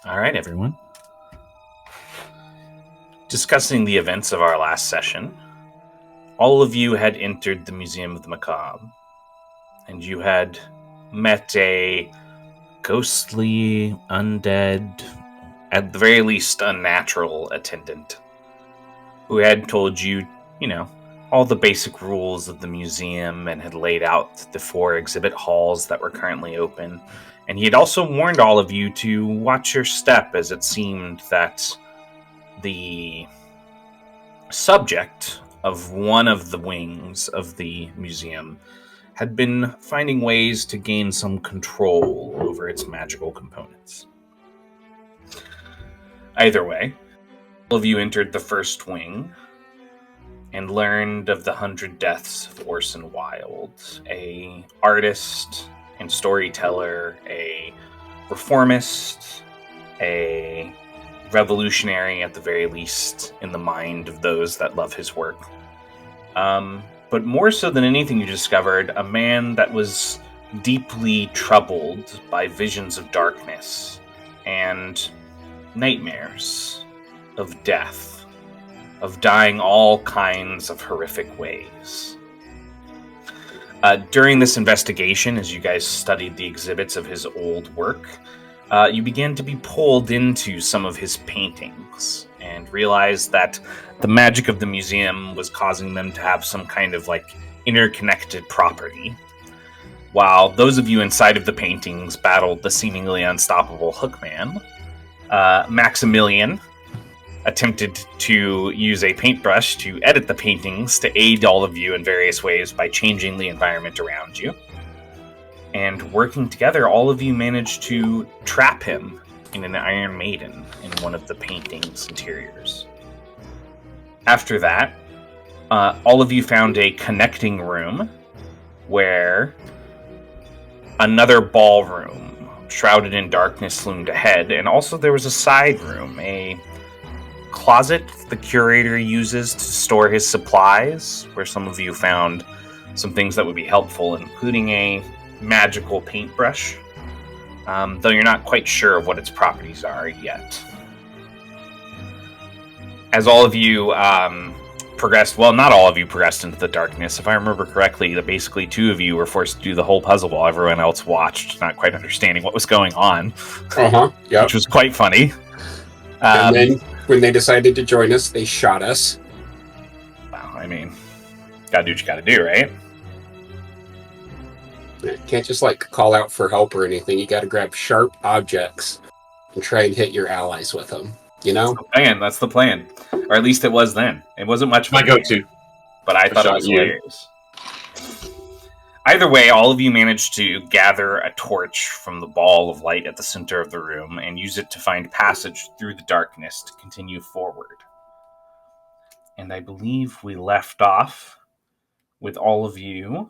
All right, everyone. Discussing the events of our last session, all of you had entered the Museum of the Macabre, and you had met a ghostly, undead, at the very least unnatural attendant, who had told you, all the basic rules of the museum and had laid out the 4 exhibit halls that were currently open. And he had also warned all of you to watch your step, as it seemed that the subject of one of the wings of the museum had been finding ways to gain some control over its magical components. Either way, all of you entered the first wing and learned of the 100 deaths of Orson Wilde, a artist and storyteller, a reformist, a revolutionary at the very least in the mind of those that love his work. But more so than anything, you discovered a man that was deeply troubled by visions of darkness and nightmares of death, of dying all kinds of horrific ways. During this investigation, as you guys studied the exhibits of his old work, you began to be pulled into some of his paintings and realized that the magic of the museum was causing them to have some kind of interconnected property. While those of you inside of the paintings battled the seemingly unstoppable Hookman, Maximilian attempted to use a paintbrush to edit the paintings to aid all of you in various ways by changing the environment around you. And working together, all of you managed to trap him in an Iron Maiden in one of the painting's interiors. After that, all of you found a connecting room where another ballroom, shrouded in darkness, loomed ahead, and also there was a side room, a closet the curator uses to store his supplies, where some of you found some things that would be helpful, including a magical paintbrush, though you're not quite sure of what its properties are yet. As all of you progressed, well, not all of you progressed into the darkness. If I remember correctly, that basically 2 of you were forced to do the whole puzzle while everyone else watched, not quite understanding what was going on. Yep. Which was quite funny. And then when they decided to join us, they shot us. Well, I mean, gotta do what you gotta do, right? You can't just call out for help or anything. You gotta grab sharp objects and try and hit your allies with them. That's the plan. Or at least it was then. It wasn't much my go-to. But I thought it was hilarious. Either way, all of you managed to gather a torch from the ball of light at the center of the room and use it to find passage through the darkness to continue forward. And I believe we left off with all of you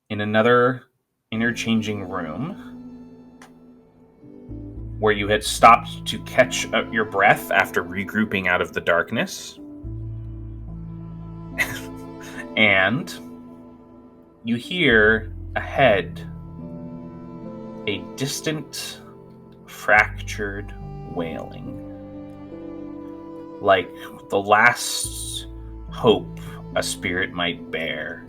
in another interchanging room where you had stopped to catch your breath after regrouping out of the darkness. And you hear ahead a distant, fractured wailing, like the last hope a spirit might bear,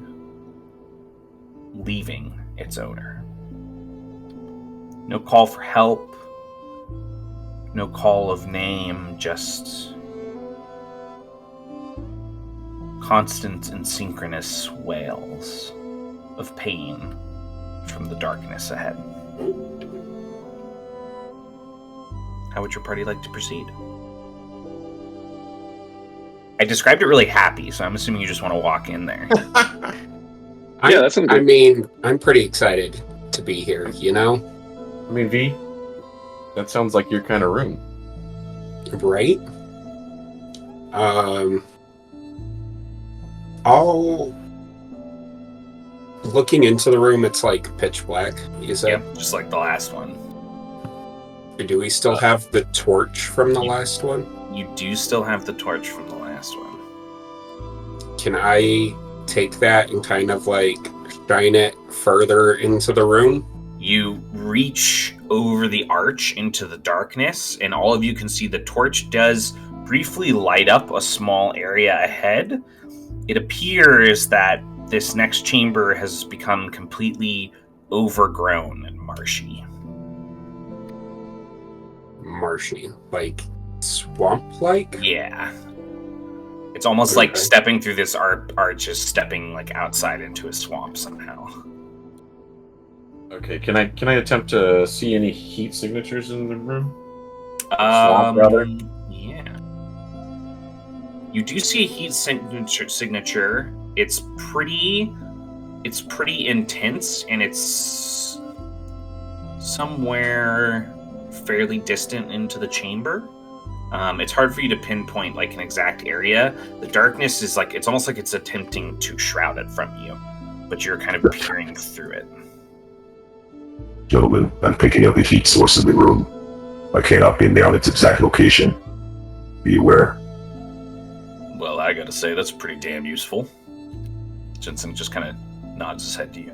leaving its owner. No call for help, no call of name, just constant and synchronous wails of pain from the darkness ahead. How would your party like to proceed? I described it really happy, so I'm assuming you just want to walk in there. Yeah, that's good. I mean, I'm pretty excited to be here, I mean, V, that sounds like your kind of room. Right? All looking into the room, it's pitch black, you said? Yep, just like the last one. Do we still have the torch from the last one? You do still have the torch from the last one. Can I take that and kind of shine it further into the room? You reach over the arch into the darkness, and all of you can see the torch does briefly light up a small area ahead. It appears that this next chamber has become completely overgrown and marshy. Marshy, like swamp-like? Yeah. It's almost like stepping through this arch is stepping like outside into a swamp somehow. Okay, can I attempt to see any heat signatures in the room? Swamp, rather? Yeah. You do see a heat signature. It's pretty intense, and it's somewhere fairly distant into the chamber. It's hard for you to pinpoint like an exact area. The darkness is like, it's almost like it's attempting to shroud it from you, but you're kind of peering through it. Gentlemen, I'm picking up a heat source in the room. I cannot pin down its exact location. Be aware. Well, I gotta say, that's pretty damn useful. Jensen just kind of nods his head to you.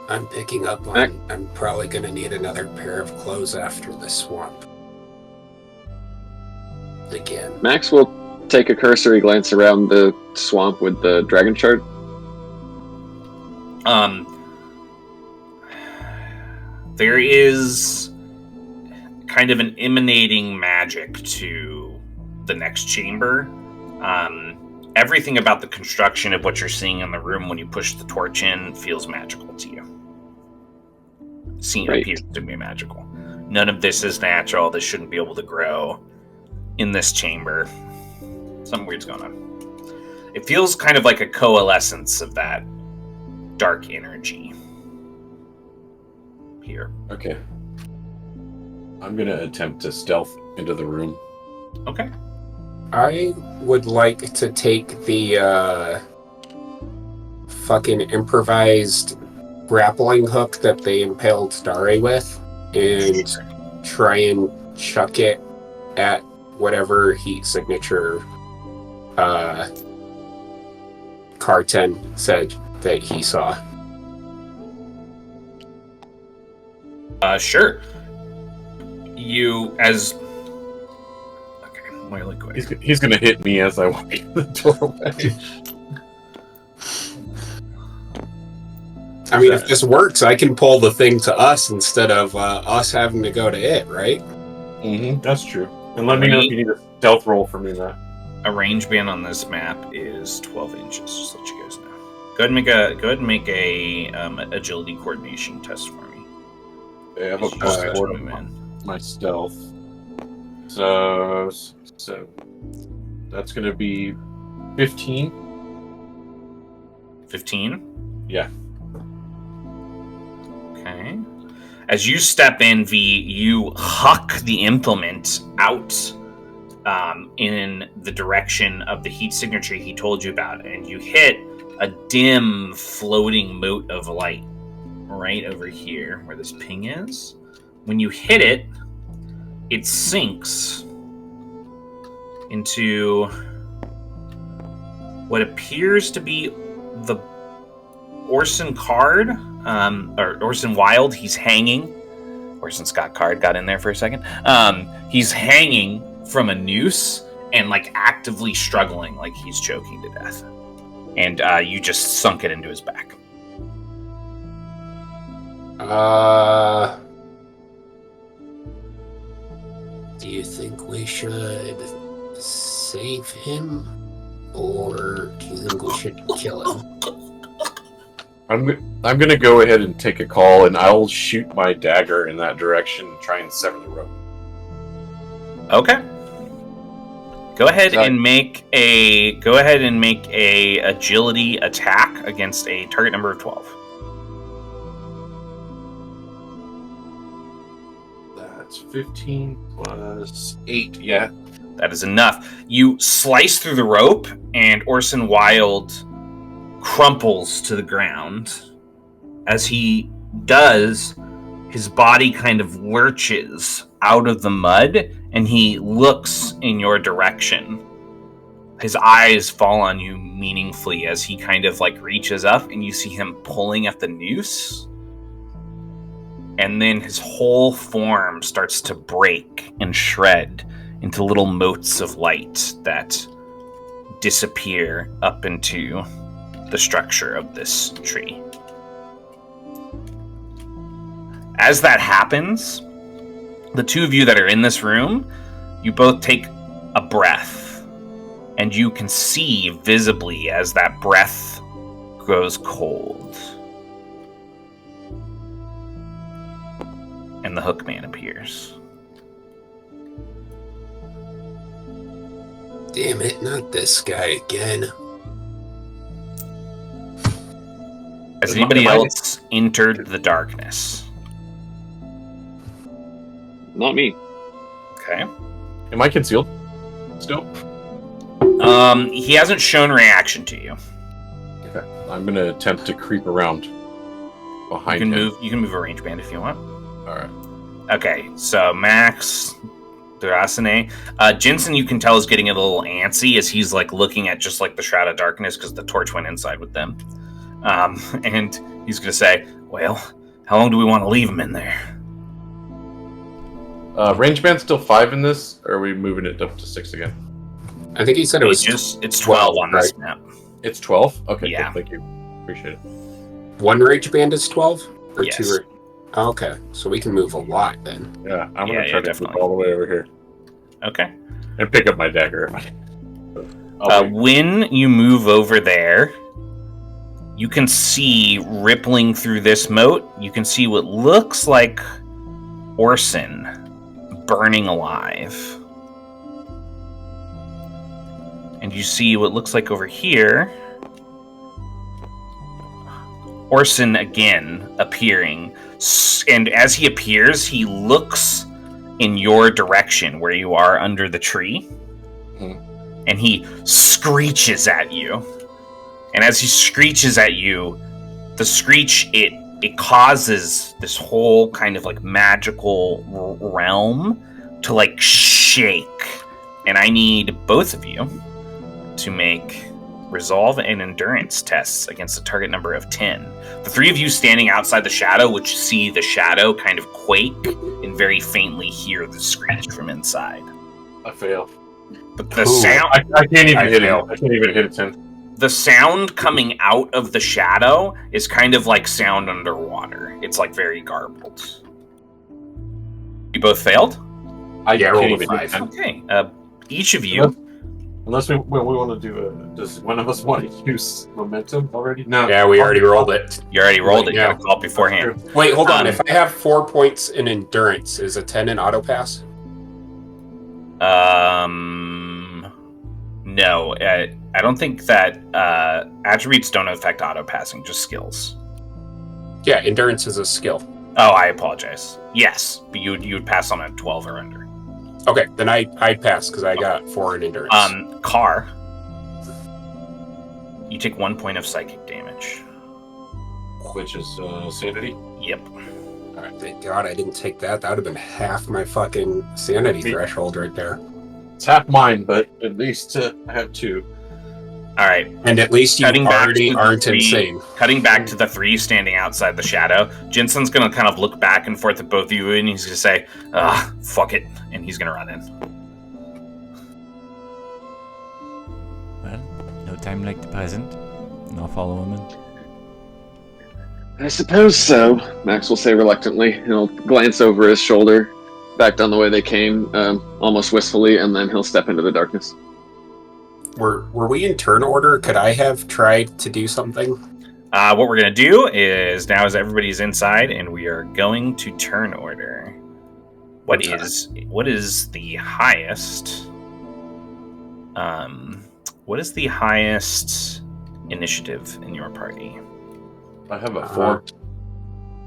I'm picking up on... I'm probably going to need another pair of clothes after this swamp. Again. Max will take a cursory glance around the swamp with the dragon shard. There is kind of an emanating magic to the next chamber. Everything about the construction of what you're seeing in the room when you push the torch in feels magical to you. Appears to be magical. None of this is natural. This shouldn't be able to grow in this chamber. Something weird's going on. It feels kind of like a coalescence of that dark energy here. Okay. I'm gonna attempt to stealth into the room. Okay. I would like to take the fucking improvised grappling hook that they impaled Starry with and try and chuck it at whatever heat signature Carten said that he saw. Sure. You, as... Okay, go ahead. He's gonna hit me as I walk in the doorway. I mean, if this works, I can pull the thing to us instead of us having to go to it, right? Mm-hmm, that's true. And let me know if you need a stealth roll for me now. A range band on this map is 12 inches, just to let you guys know. Go ahead and make a agility coordination test for me. Okay, I have a plus 4 to my stealth. So that's going to be 15. 15? Yeah. Okay. As you step in, V, you huck the implement out in the direction of the heat signature he told you about, and you hit a dim floating mote of light right over here where this ping is. When you hit it, it sinks into what appears to be the Orson Card, or Orson Wilde. He's hanging. Orson Scott Card got in there for a second. He's hanging from a noose and like actively struggling like he's choking to death. And you just sunk it into his back. Do you think we should save him? Or do you think we should kill him? I'm gonna go ahead and take a call, and I'll shoot my dagger in that direction and try and sever the rope. Okay. Go ahead and make a agility attack against a target number of 12. That's 15 plus 8. Yeah. That is enough. You slice through the rope, and Orson Wilde crumples to the ground. As he does, his body kind of lurches out of the mud, and he looks in your direction. His eyes fall on you meaningfully as he kind of like reaches up, and you see him pulling at the noose. and then his whole form starts to break and shred into little motes of light that disappear up into the structure of this tree. As that happens, the two of you that are in this room, you both take a breath, and you can see visibly as that breath grows cold. And the Hookman appears. Damn it, not this guy again. Has anybody else entered the darkness? Not me. Okay. Am I concealed still? He hasn't shown reaction to you. Okay. I'm going to attempt to creep around behind him. You can move a range band if you want. All right. Okay, so Max, Durasane. Jensen, you can tell, is getting a little antsy as he's like looking at just like the Shroud of Darkness because the torch went inside with them. And he's going to say, well, how long do we want to leave him in there? Range band's still 5 in this, or are we moving it up to 6 again? I think he said it was It's 12 on this right? map. It's 12? Okay, Yeah. cool, thank you. Appreciate it. one rage band is 12? Or Yes. 2 Oh, okay, so we can move a lot then. Yeah, I'm going Yeah, to try to definitely. move all the way over here. Okay. And pick up my dagger. When you move over there, you can see rippling through this moat, you can see what looks like Orson burning alive. And you see what looks like over here, Orson again appearing. And as he appears, he looks in your direction where you are under the tree. And he screeches at you. And as he screeches at you, the screech, it causes this whole kind of like magical realm to like shake. And I need both of you to make resolve and endurance tests against a target number of 10. The three of you standing outside the shadow, which see the shadow kind of quake and very faintly hear the screech from inside. I fail. But the sound... I can't even hit it. I can't even hit a 10. The sound coming out of the shadow is kind of like sound underwater. It's like very garbled. You both failed? I Yeah, can't rolled a even hit 5. 10. Okay. Each of you... Unless we want to do a... Does one of us want to use momentum already? No. Yeah, we already rolled it. You already rolled it. You Yeah. got to call it beforehand. Wait, hold on. If I have 4 points in endurance, is a 10 an auto pass? No. I don't think that attributes don't affect auto passing, just skills. Yeah, endurance is a skill. Oh, I apologize. Yes, but you would pass on a 12 or under. Okay, then I pass because I got 4 in endurance. Car. You take 1 point of psychic damage. Which is sanity? Yep. Alright, thank God I didn't take that. That would have been half my fucking sanity threshold right there. It's half mine, but at least I have 2. All right. And at least you already aren't insane. Cutting back to the 3 standing outside the shadow, Jensen's going to kind of look back and forth at both of you, and he's going to say, fuck it, and he's going to run in. Well, no time like the present. And I'll follow him in. I suppose so, Max will say reluctantly. He'll glance over his shoulder, back down the way they came, almost wistfully, and then he'll step into the darkness. Were we in turn order? Could I have tried to do something? What we're going to do is, now as everybody's inside, and we are going to turn order. What is the highest... what is the highest initiative in your party? I have a 4.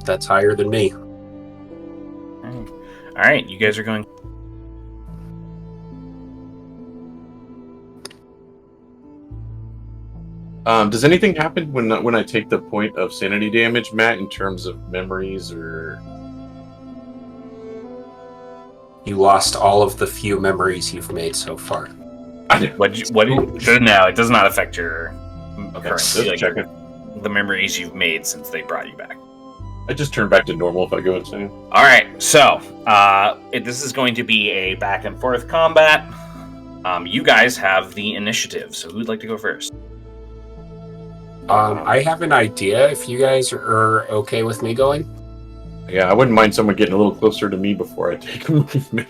That's higher than me. All right, you guys are going... Does anything happen when I take the point of sanity damage, Matt, in terms of memories or... You lost all of the few memories you've made so far. No, it does not affect your Okay, currency, just checking. the memories you've made since they brought you back. I just turn back to normal if I go insane. All right, so this is going to be a back and forth combat. You guys have the initiative, so who'd like to go first? I have an idea. If you guys are okay with me going, Yeah, I wouldn't mind someone getting a little closer to me before I take a movement.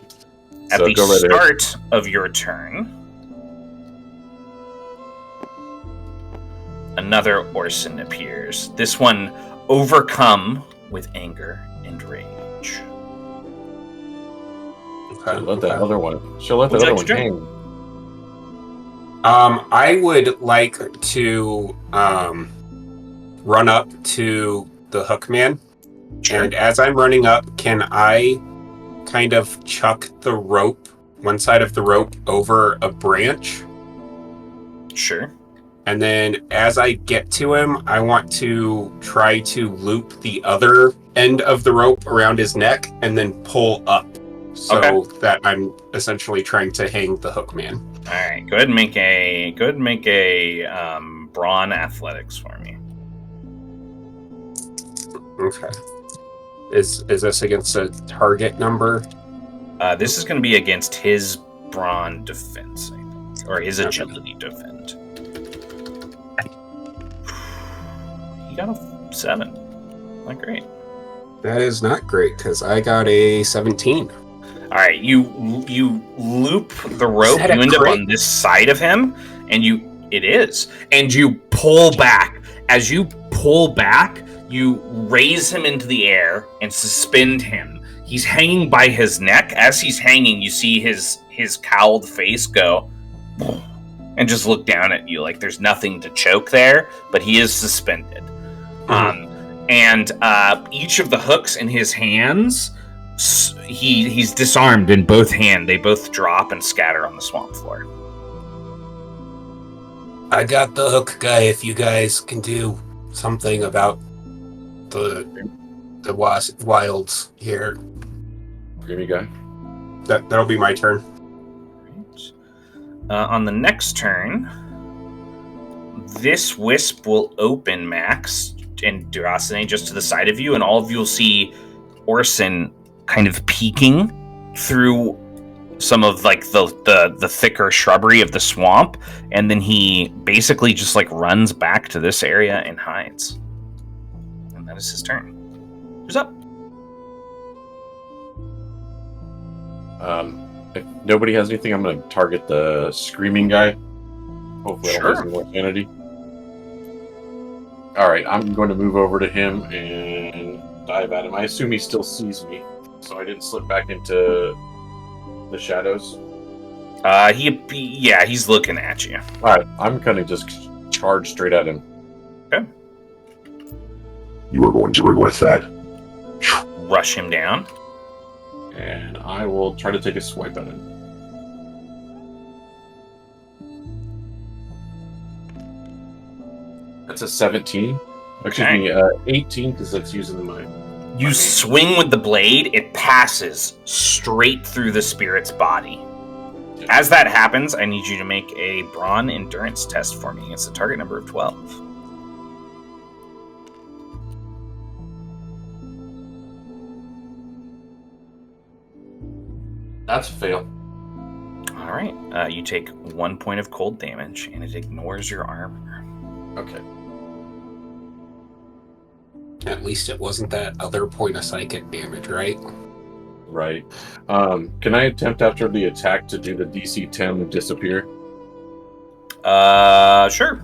At So the go right ahead. start of your turn, another Orson appears. This one overcome with anger and rage. She'll let that other one. She'll let Would that you other like one to hang. I would like to run up to the Hookman, and as I'm running up, can I kind of chuck the rope, one side of the rope, over a branch? Sure. And then as I get to him, I want to try to loop the other end of the rope around his neck and then pull up so that I'm essentially trying to hang the Hookman. All right. Go ahead and make a brawn athletics for me. Okay. Is this against a target number? This is going to be against his brawn defense, I think, or his agility defend. He got a 7. Not great. That is not great because I got a 17. All right, you loop the rope. You end up on this side of him, and it is, and you pull back. As you pull back, you raise him into the air and suspend him. He's hanging by his neck. As he's hanging, you see his cowled face go, and just look down at you like there's nothing to choke there, but he is suspended. And each of the hooks in his hands, he's disarmed in both hands. They both drop and scatter on the swamp floor. I got the hook guy. If you guys can do something about the wilds here, Give me, guy. that'll be my turn. On the next turn, this wisp will open, Max and Durasane, just to the side of you, and all of you will see Orson kind of peeking through some of like the thicker shrubbery of the swamp, and then he basically just like runs back to this area and hides. And that is his turn. Who's up? If nobody has anything, I'm going to target the screaming guy. Hopefully, I don't lose any more sanity. All right, I'm going to move over to him and dive at him. I assume he still sees me, so I didn't slip back into the shadows. He's looking at you. All right, I'm going to just charge straight at him. Okay. You are going to regret that. Rush him down. And I will try to take a swipe at him. That's a 17. Excuse me, 18, because that's using my... You swing with the blade, it passes straight through the spirit's body. As that happens, I need you to make a brawn endurance test for me against a target number of 12. That's a fail. All right. You take 1 point of cold damage, and it ignores your armor. Okay. At least it wasn't that other point of psychic damage, right? Right. Can I attempt after the attack to do the DC 10 and disappear? Sure.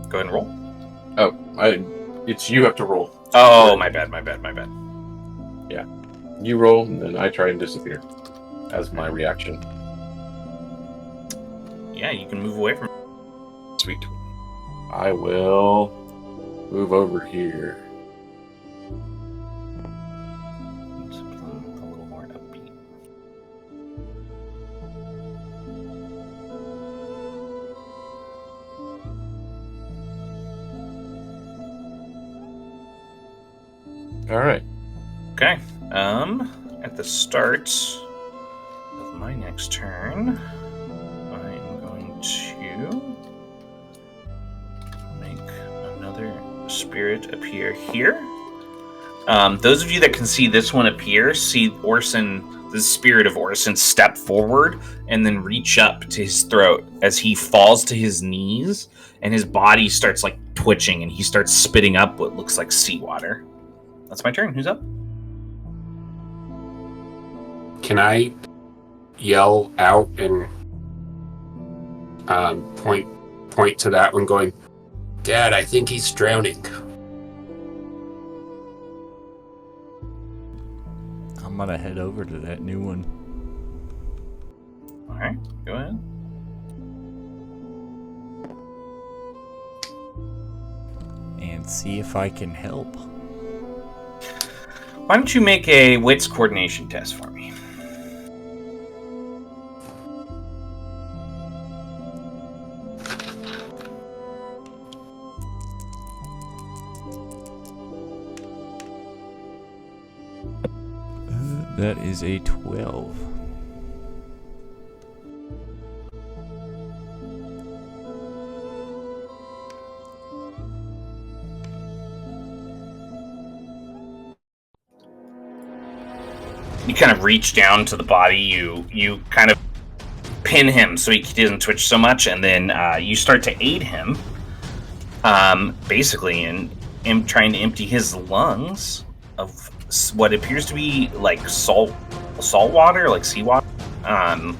Go ahead and roll. Oh, it's you have to roll. Oh, my bad. Yeah. You roll, and then I try and disappear as my reaction. Yeah, you can move away from. Sweet. I will move over here. A little more upbeat. All right. Okay. At the start of my next turn, I'm going to make another spirit appear here. Those of you that can see this one appear, see Orson, the spirit of Orson, step forward and then reach up to his throat as he falls to his knees, and his body starts like twitching, and he starts spitting up what looks like seawater. That's my turn. Who's up? Can I yell out and point to that one, going, "Dad, I think he's drowning." I'm gonna head over to that new one. All right, go ahead. And see if I can help. Why don't you make a wits coordination test for me? That is a 12. You kind of reach down to the body. You kind of pin him so he doesn't twitch so much, and then you start to aid him, basically in trying to empty his lungs of what appears to be like salt water, like seawater. And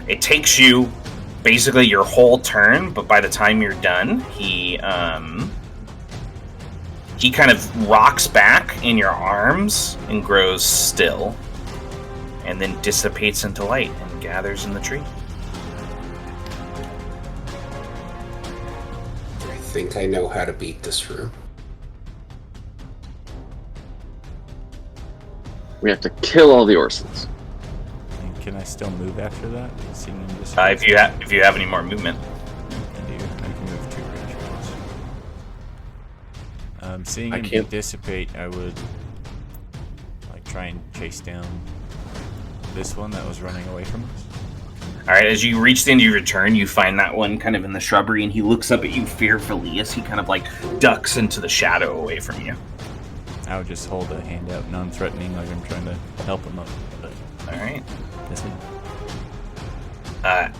it takes you basically your whole turn, but by the time you're done, he kind of rocks back in your arms and grows still, and then dissipates into light and gathers in the tree. I think I know how to beat this room. We have to kill all the Orsons. And can I still move after that? Seeing them If you have any more movement. I do. I can move 2 range points. Seeing I him can't- dissipate, I would like try and chase down this one that was running away from us. All right, as you reach the end of your turn, you find that one kind of in the shrubbery, and he looks up at you fearfully as he kind of like ducks into the shadow away from you. I would just hold a hand out, non-threatening, like I'm trying to help him up. But All right. this one,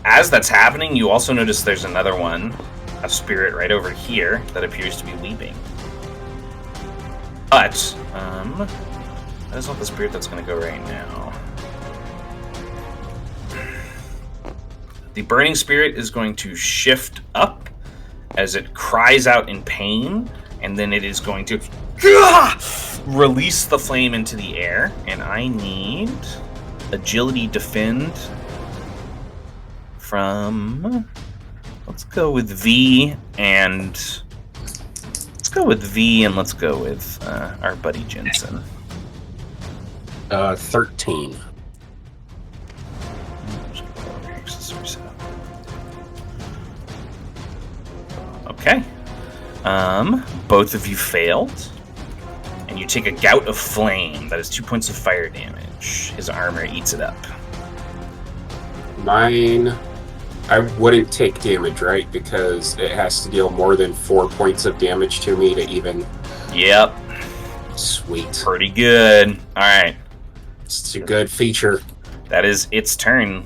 As that's happening, you also notice there's another one, a spirit right over here that appears to be weeping. But that is not the spirit that's going to go right now. The burning spirit is going to shift up as it cries out in pain, and then it is going to release the flame into the air. And I need agility defend from, let's go with V, and let's go with our buddy Jensen. 13. Okay. Both of you failed, and you take a gout of flame. That is 2 points of fire damage. His armor eats it up. Mine, I wouldn't take damage, right? Because it has to deal more than 4 points of damage to me to even... Yep. Sweet. Pretty good. All right. It's a good feature. That is its turn.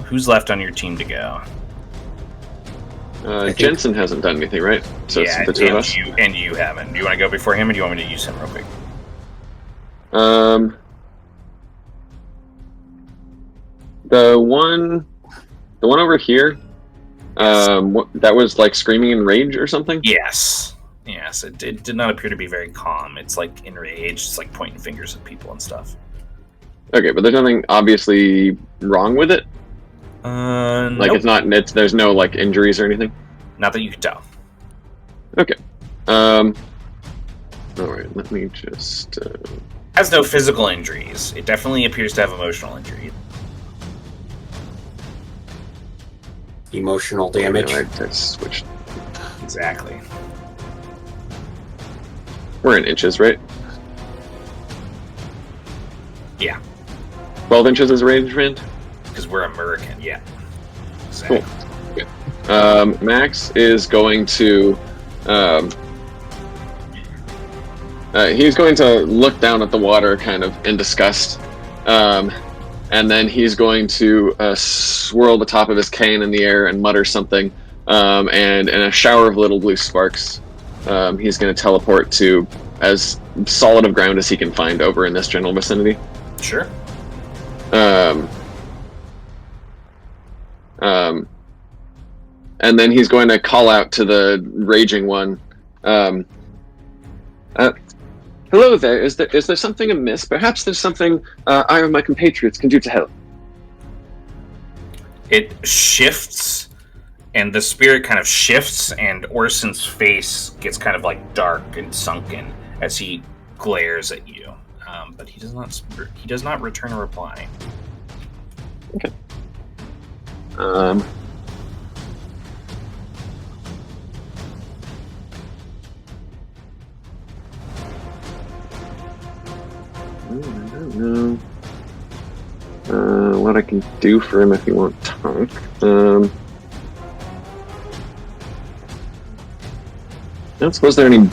Who's left on your team to go? Jensen hasn't done anything, right? So yeah, it's the two of us. And you haven't. Do you want to go before him, or do you want me to use him real quick? The one over here. That was like screaming in rage or something. Yes. It did not appear to be very calm. It's like enraged. It's like pointing fingers at people and stuff. Okay, but there's nothing obviously wrong with it. Like nope. it's not. There's no like injuries or anything. Not that you can tell. Okay. All right. Let me just. Has no physical injuries. It definitely appears to have emotional injuries. Emotional damage. I switched. Exactly. We're in inches, right? Yeah. 12 inches as a range band? Because we're American, yeah. Exactly. Cool. Max is going to... he's going to look down at the water kind of in disgust. And then he's going to swirl the top of his cane in the air and mutter something. And in a shower of little blue sparks, he's going to teleport to as solid of ground as he can find over in this general vicinity. Sure. And then he's going to call out to the raging one. Hello there. Is there something amiss? Perhaps there's something I or my compatriots can do to help. It shifts, and the spirit kind of shifts, and Orson's face gets kind of like dark and sunken as he glares at you. But he does not return a reply. Okay. I don't know what I can do for him if he won't talk. I don't suppose there are any...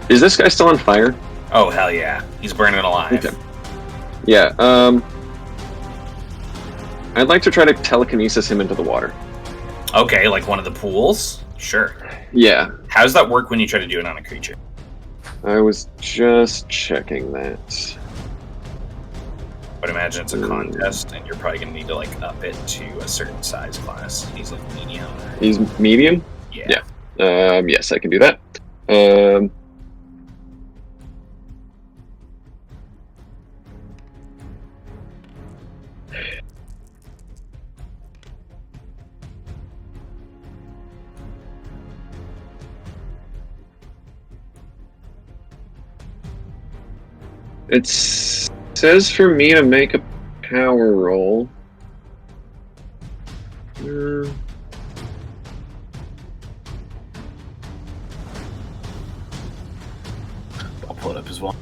Is this guy still on fire? Oh, hell yeah. He's burning alive. Okay. Yeah, I'd like to try to telekinesis him into the water. Okay, like one of the pools? Sure. Yeah. How does that work when you try to do it on a creature? I was just checking that. But imagine it's a contest, and you're probably going to need to like up it to a certain size class. He's like medium. He's medium? Yeah. Yes, I can do that. It says for me to make a power roll. I'll pull it up as well.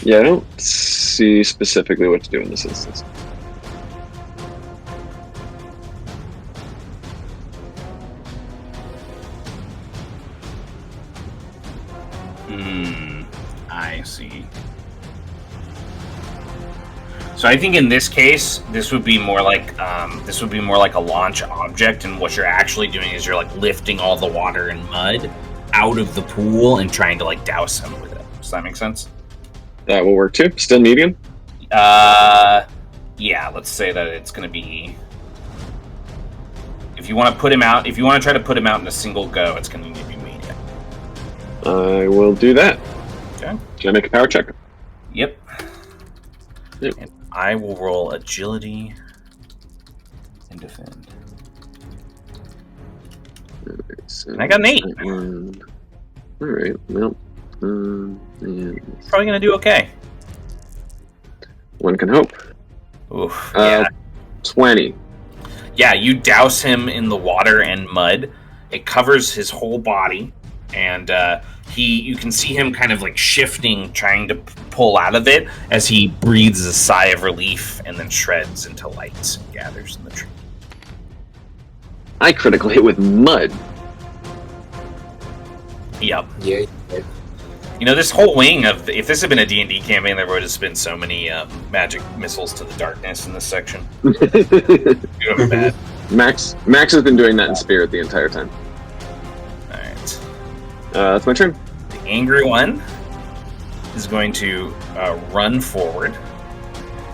Yeah, I don't see specifically what to do in this instance. I see. So I think in this case, this would be more like a launch object, and what you're actually doing is you're like lifting all the water and mud out of the pool and trying to like douse him with it. Does that make sense? That will work too. Still medium? Yeah, let's say that it's going to be... If you want to try to put him out in a single go, it's going to need to be medium. I will do that. Okay. Can I make a power check? Yep. And I will roll agility and defend. So and I got an 8. Alright, well... Probably going to do okay. One can hope. Oof, yeah. 20. Yeah, you douse him in the water and mud. It covers his whole body, and you can see him kind of like shifting, trying to pull out of it as he breathes a sigh of relief and then shreds into light and gathers in the tree. I critical hit with mud. Yep. Yeah. You know, this whole wing of... If this had been a D&D campaign, there would have just been so many magic missiles to the darkness in this section. Bad. Max has been doing that in spirit the entire time. Alright. That's my turn. The angry one is going to run forward.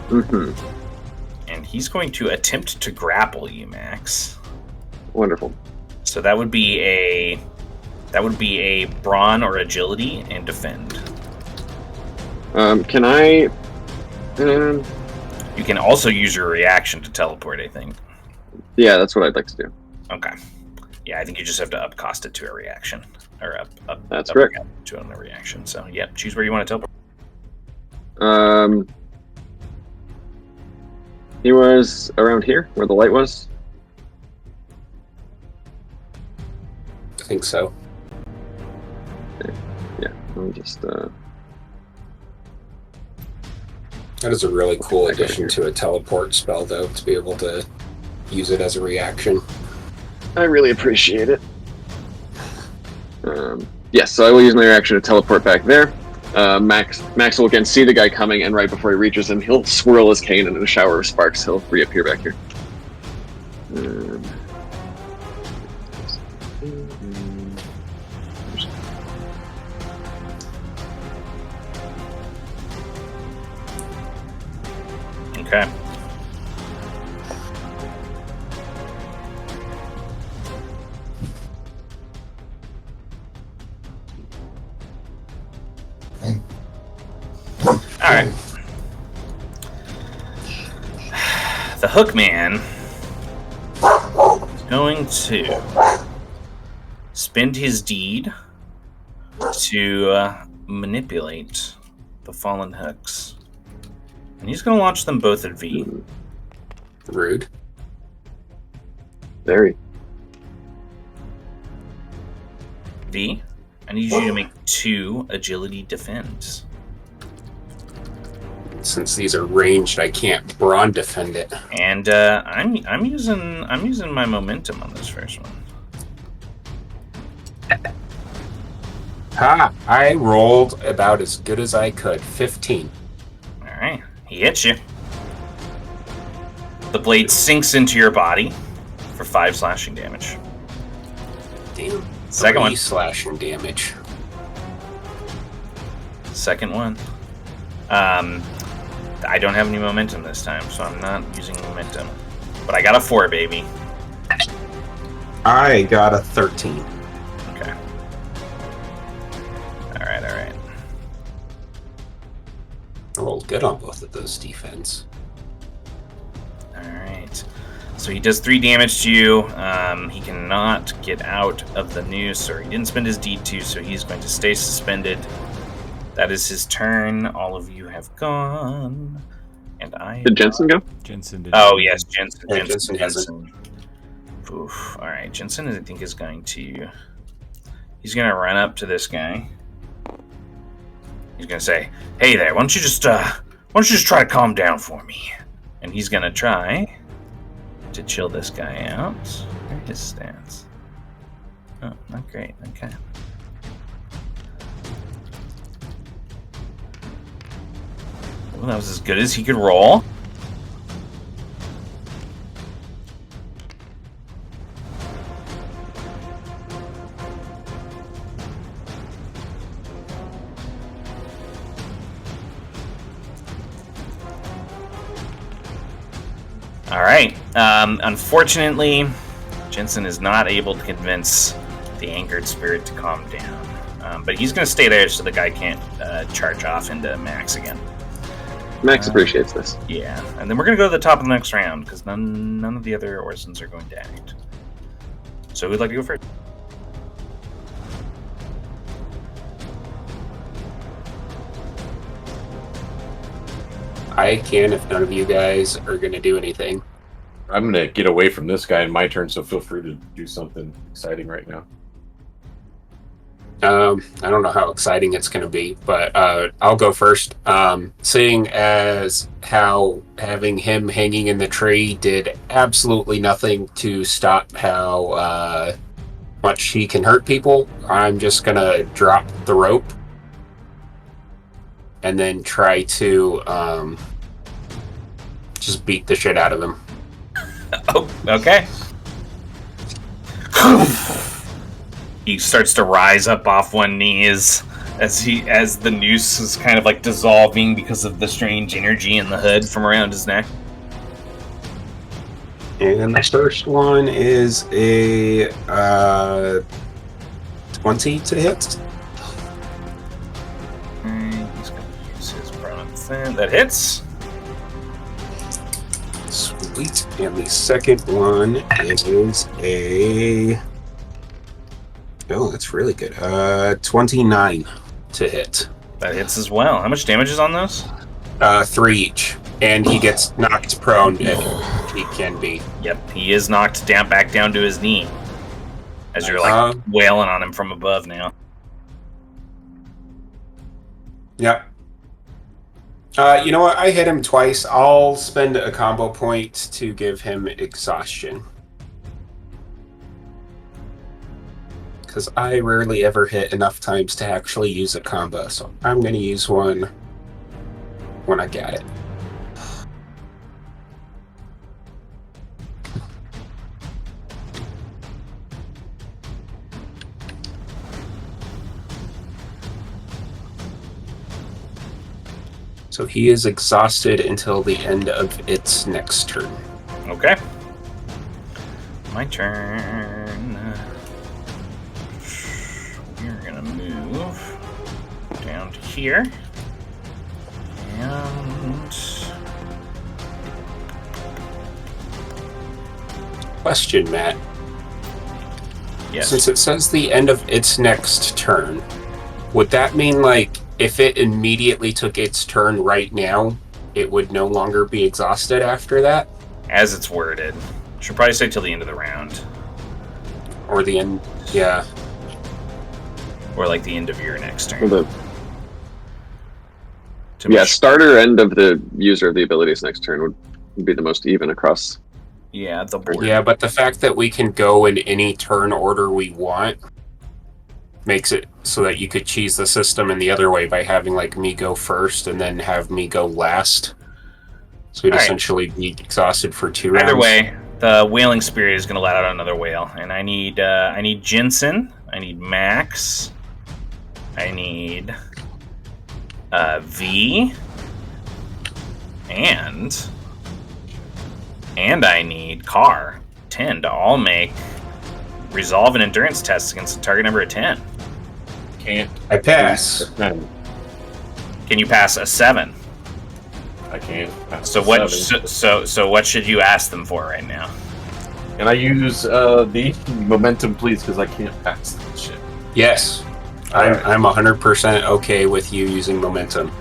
Mm-hmm. And he's going to attempt to grapple you, Max. Wonderful. So that would be a brawn or agility and defend. Can I... You can also use your reaction to teleport, I think. Yeah, that's what I'd like to do. Okay. Yeah, I think you just have to upcost it to a reaction. Or That's correct. To a reaction. So, yeah, choose where you want to teleport. He was around here, where the light was? I think so. Okay. Yeah, I'll just... That is a really cool addition to a teleport spell, though, to be able to use it as a reaction. I really appreciate it. Yes, so I will use my reaction to teleport back there. Max will again see the guy coming, and right before he reaches him, he'll swirl his cane, and in a shower of sparks, he'll reappear back here. Okay. Alright. The Hookman is going to spend his deed to manipulate the fallen hooks. And he's going to launch them both at V. Rude. Very. V, I need you to make 2 agility defends. Since these are ranged, I can't brawn defend it. And I'm using my momentum on this first one. Ha! I rolled about as good as I could. 15. All right, he hits you. The blade sinks into your body for 5 slashing damage. Damn. Second 3 one. slashing damage. Second one. I don't have any momentum this time, so I'm not using momentum. But I got a 4, baby. I got a 13. Okay. Alright. I rolled good on both of those defense. Alright. So he does 3 damage to you. He cannot get out of the noose, or he didn't spend his D2, so he's going to stay suspended. That is his turn. All of you have gone. And I... Did Jensen go? Jensen did. Oh, yes, Jensen. Yeah, Jensen hasn't. Oof. Alright, Jensen, I think, is going to... He's going to run up to this guy. He's going to say, "Hey there, why don't you just try to calm down for me?" And he's going to try to chill this guy out. Where are his stats? Oh, not great. Okay. Well, that was as good as he could roll. All right. Unfortunately, Jensen is not able to convince the angered spirit to calm down. But he's going to stay there so the guy can't charge off into Max again. Max appreciates this. Yeah, and then we're going to go to the top of the next round because none of the other Orsons are going to act. So who'd like to go first? I can if none of you guys are going to do anything. I'm going to get away from this guy in my turn, so feel free to do something exciting right now. I don't know how exciting it's going to be, but I'll go first. Seeing as how having him hanging in the tree did absolutely nothing to stop how much he can hurt people, I'm just going to drop the rope and then try to just beat the shit out of him. Oh, okay. He starts to rise up off one knee as the noose is kind of like dissolving because of the strange energy in the hood from around his neck. And the first one is a 20 to hit. He's going to use his bronze. That hits. Sweet. And the second one is a... Oh, that's really good. 29 to hit. That hits as well. How much damage is on those? 3 each. And he gets knocked prone if he can be. Yep, he is knocked down back down to his knee. As you're like wailing on him from above now. Yep. You know what? I hit him twice. I'll spend a combo point to give him exhaustion. Because I rarely ever hit enough times to actually use a combo, so I'm going to use one when I get it. So he is exhausted until the end of its next turn. Okay. My turn. We're gonna move down to here. And Question, Matt. yes. Since it says the end of its next turn, would that mean, like, if it immediately took its turn right now, it would no longer be exhausted after that? As it's worded. Should probably say till the end of the round. Or the end? Yeah. Or like the end of your next turn. Or the To make sure- starter end of the user of the abilities next turn would be the most even across. Yeah, the board. Yeah, but the fact that we can go in any turn order we want makes it so that you could cheese the system in the other way by having, like, me go first and then have me go last. So we'd All right. essentially be exhausted for 2 rounds. Either way, the Wailing Spirit is going to let out another whale, and I need Jensen, I need Max, I need V, and I need Car 10 to all make resolve and endurance tests against a target number of 10. Can't. I pass. No, Can you pass a 7? I can't. Pass So the what? 7. So what should you ask them for right now? Can I use the momentum, please? Because I can't pass that shit. Yes. I'm 100% okay with you using momentum.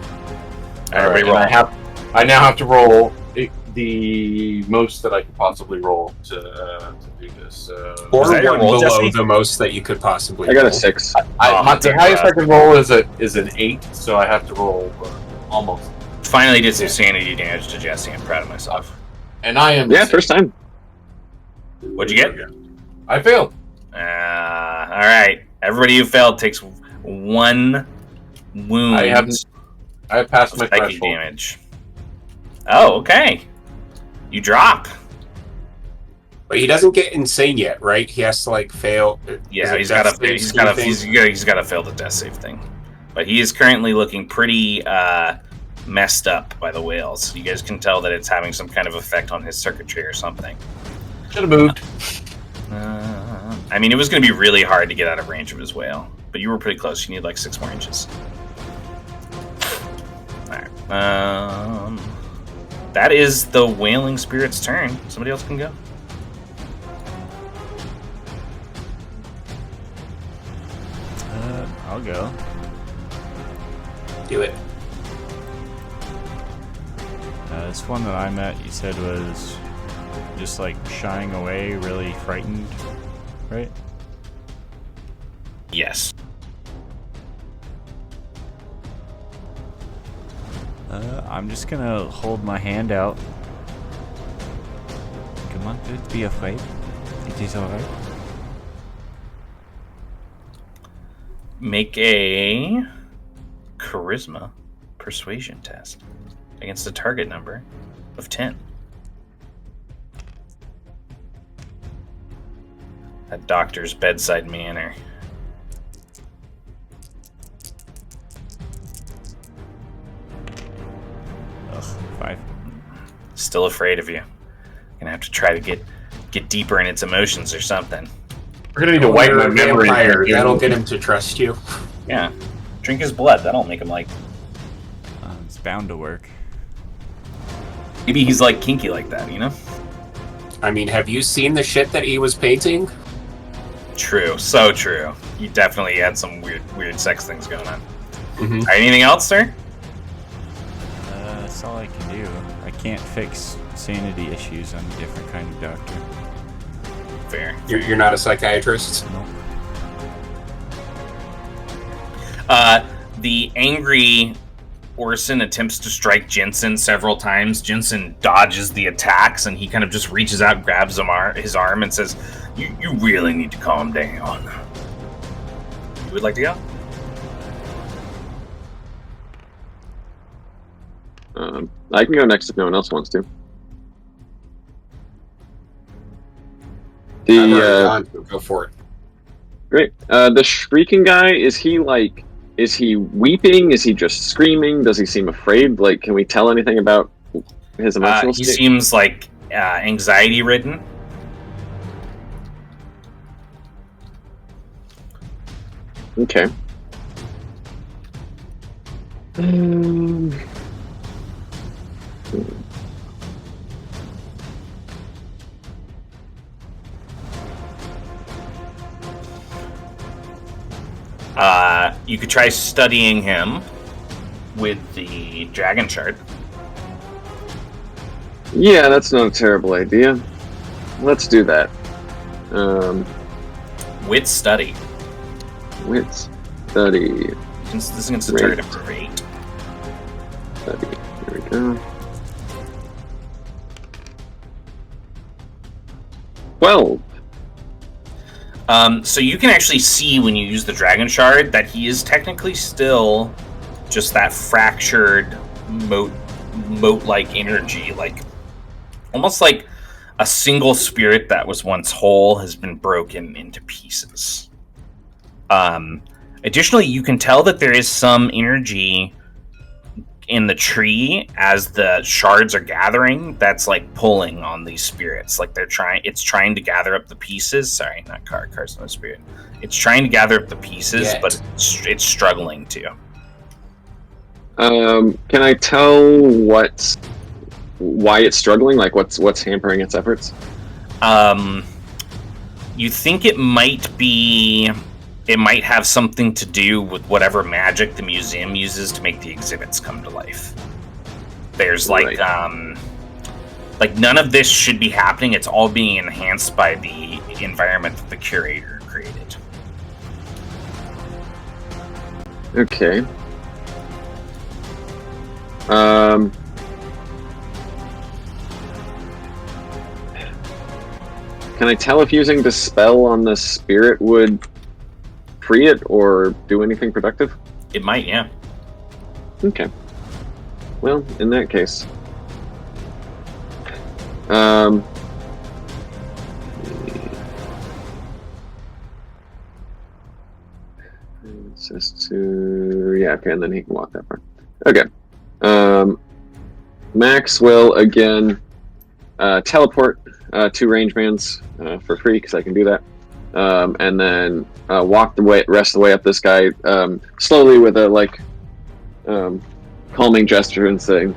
Everybody and roll. I now have to roll the most that I could possibly roll to do this. Or that your one roll, below Jesse? the most that you could possibly I got a roll. 6. Oh, the that's highest I rough. can roll is an 8, so I have to roll almost. Finally did some sanity damage to Jesse. I'm proud of myself. And I am. Yeah, first time. What'd you get? I failed. All right. Everybody who failed takes 1 wound. I have passed of my psychic threshold. damage. Oh, okay. You drop. But he doesn't get insane yet, right? He has to, like, fail. Yeah, Is it he's death got to thing? fail the death save thing. But he is currently looking pretty messed up by the whales. You guys can tell that it's having some kind of effect on his circuitry or something. Should have moved. I mean, it was going to be really hard to get out of range of his whale, but you were pretty close. You need like 6 more inches. All right. That is the Wailing Spirit's turn. Somebody else can go. I'll go. Do it. This one that I met, you said was just like shying away, really frightened, right? Yes. I'm just gonna hold my hand out. Come on, dude, be afraid. It is alright. Make a charisma persuasion test against a target number of 10. That doctor's bedside manner. Ugh, 5. Still afraid of you. Gonna have to try to get deeper in its emotions or something. We're gonna need to wipe You're my a memory. vampire. That'll get him to trust you. Yeah. Drink his blood. That'll make him like. It's bound to work. Maybe he's like kinky like that, you know? I mean, have you seen the shit that he was painting? True. So true. He definitely had some weird sex things going on. Mm-hmm. All right, anything else, sir? That's all I can do. I can't fix sanity issues. I'm a different kind of doctor. Fair. You're not a psychiatrist? Nope. The angry Orson attempts to strike Jensen several times. Jensen dodges the attacks, and he kind of just reaches out, grabs his arm, and says, "You really need to calm down." You would like to go? I can go next if no one else wants to. Go for it. Great. The shrieking guy, is he weeping? Is he just screaming? Does he seem afraid? Like, can we tell anything about his emotional He state? seems like anxiety-ridden. Okay. You could try studying him with the dragon shard. Yeah, that's not a terrible idea. Let's do that. Wit study. Wits. Study. This is against the target of 8. Study. There we go. 12. So you can actually see when you use the dragon shard that he is technically still just that fractured moat-like energy, like almost like a single spirit that was once whole has been broken into pieces. Additionally, you can tell that there is some energy in the tree as the shards are gathering that's like pulling on these spirits, like it's trying to gather up the pieces. Sorry, not car's not a spirit. It's trying to gather up the pieces, but it's struggling to. Can I tell why it's struggling? Like what's hampering its efforts? You think it might have something to do with whatever magic the museum uses to make the exhibits come to life. There's like none of this should be happening. It's all being enhanced by the environment that the curator created. Okay. Can I tell if using Dispel on the spirit would free it or do anything productive? It might, yeah. Okay. Well, in that case. Says to... Yeah, okay, and then he can walk that far. Okay. Max will, again, teleport 2 range bands for free, because I can do that. And then walk the rest of the way up this guy slowly with a calming gesture and saying,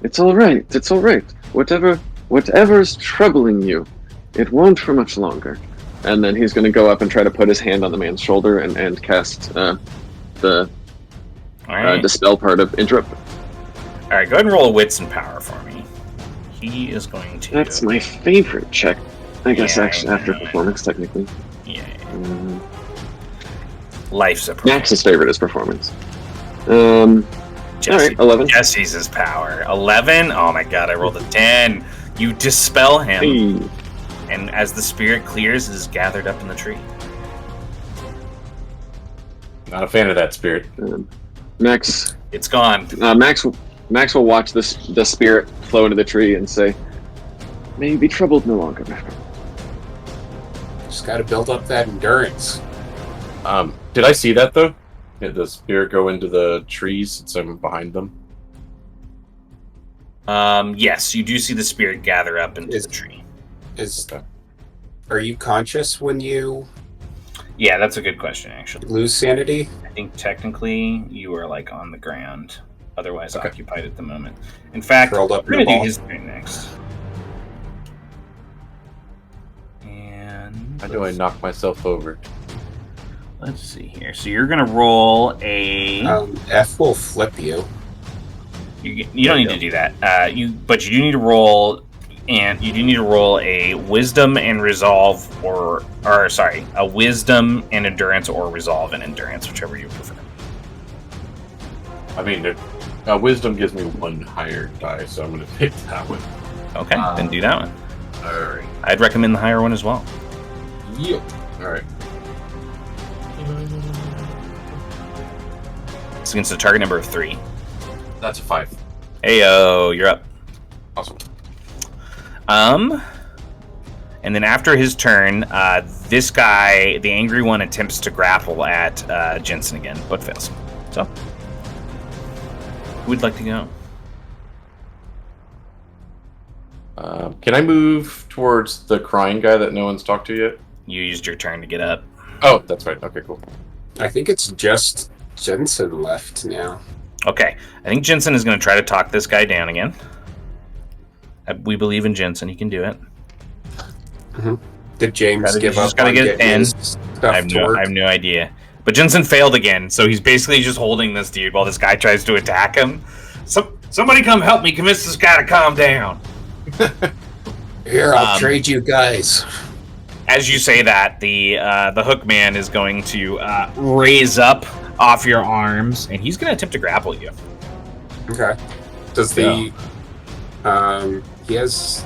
"It's all right. It's all right. Whatever's troubling you, it won't for much longer." And then he's going to go up and try to put his hand on the man's shoulder and cast the dispel part of interrupt. All right, go ahead and roll a wits and power for me. He is going to. That's my favorite check. I guess actually after performance, technically. Yeah. Life's a performance. Max's favorite is performance. All right, 11. Jesse's his power. 11? Oh my god, I rolled a 10. You dispel him. Hey. And as the spirit clears, it is gathered up in the tree. Not a fan of that spirit. Max. It's gone. Max will watch the spirit flow into the tree and say, "May you be troubled no longer, my friend." Just got to build up that endurance. Did I see that though? Did the spirit go into the trees since I'm behind them? Yes, you do see the spirit gather up into the tree. Are you conscious when you Yeah, that's a good question, actually. lose sanity? I think technically you are like on the ground, otherwise occupied at the moment. In fact, Curled up we're in a going to do ball. his turn next. And How do I knock myself over? let's see here. So you're going to roll a. F will flip you. You don't need to do that. But you do need to roll, and you do need to roll a wisdom and resolve, a wisdom and endurance, or resolve and endurance, whichever you prefer. I mean, wisdom gives me one higher die, so I'm going to pick that one. Okay, then do that one. All right. I'd recommend the higher one as well. Yep. All right. It's against a target number of 3. That's a 5. Heyo, you're up. Awesome. And then after his turn, this guy, the angry one, attempts to grapple at Jensen again, but fails. So, who would like to go? Can I move towards the crying guy that no one's talked to yet? You used your turn to get up. Oh, that's right. Okay, cool. I think it's just Jensen left now. Okay, I think Jensen is going to try to talk this guy down again. We believe in Jensen; he can do it. Mm-hmm. Did James give up gotta on get getting 10. his stuff I have to work? no idea. But Jensen failed again, so he's basically just holding this dude while this guy tries to attack him. Somebody come help me convince this guy to calm down. Here, I'll trade you guys. As you say that, the hook man is going to raise up off your arms, and he's going to attempt to grapple you. Okay. Does he has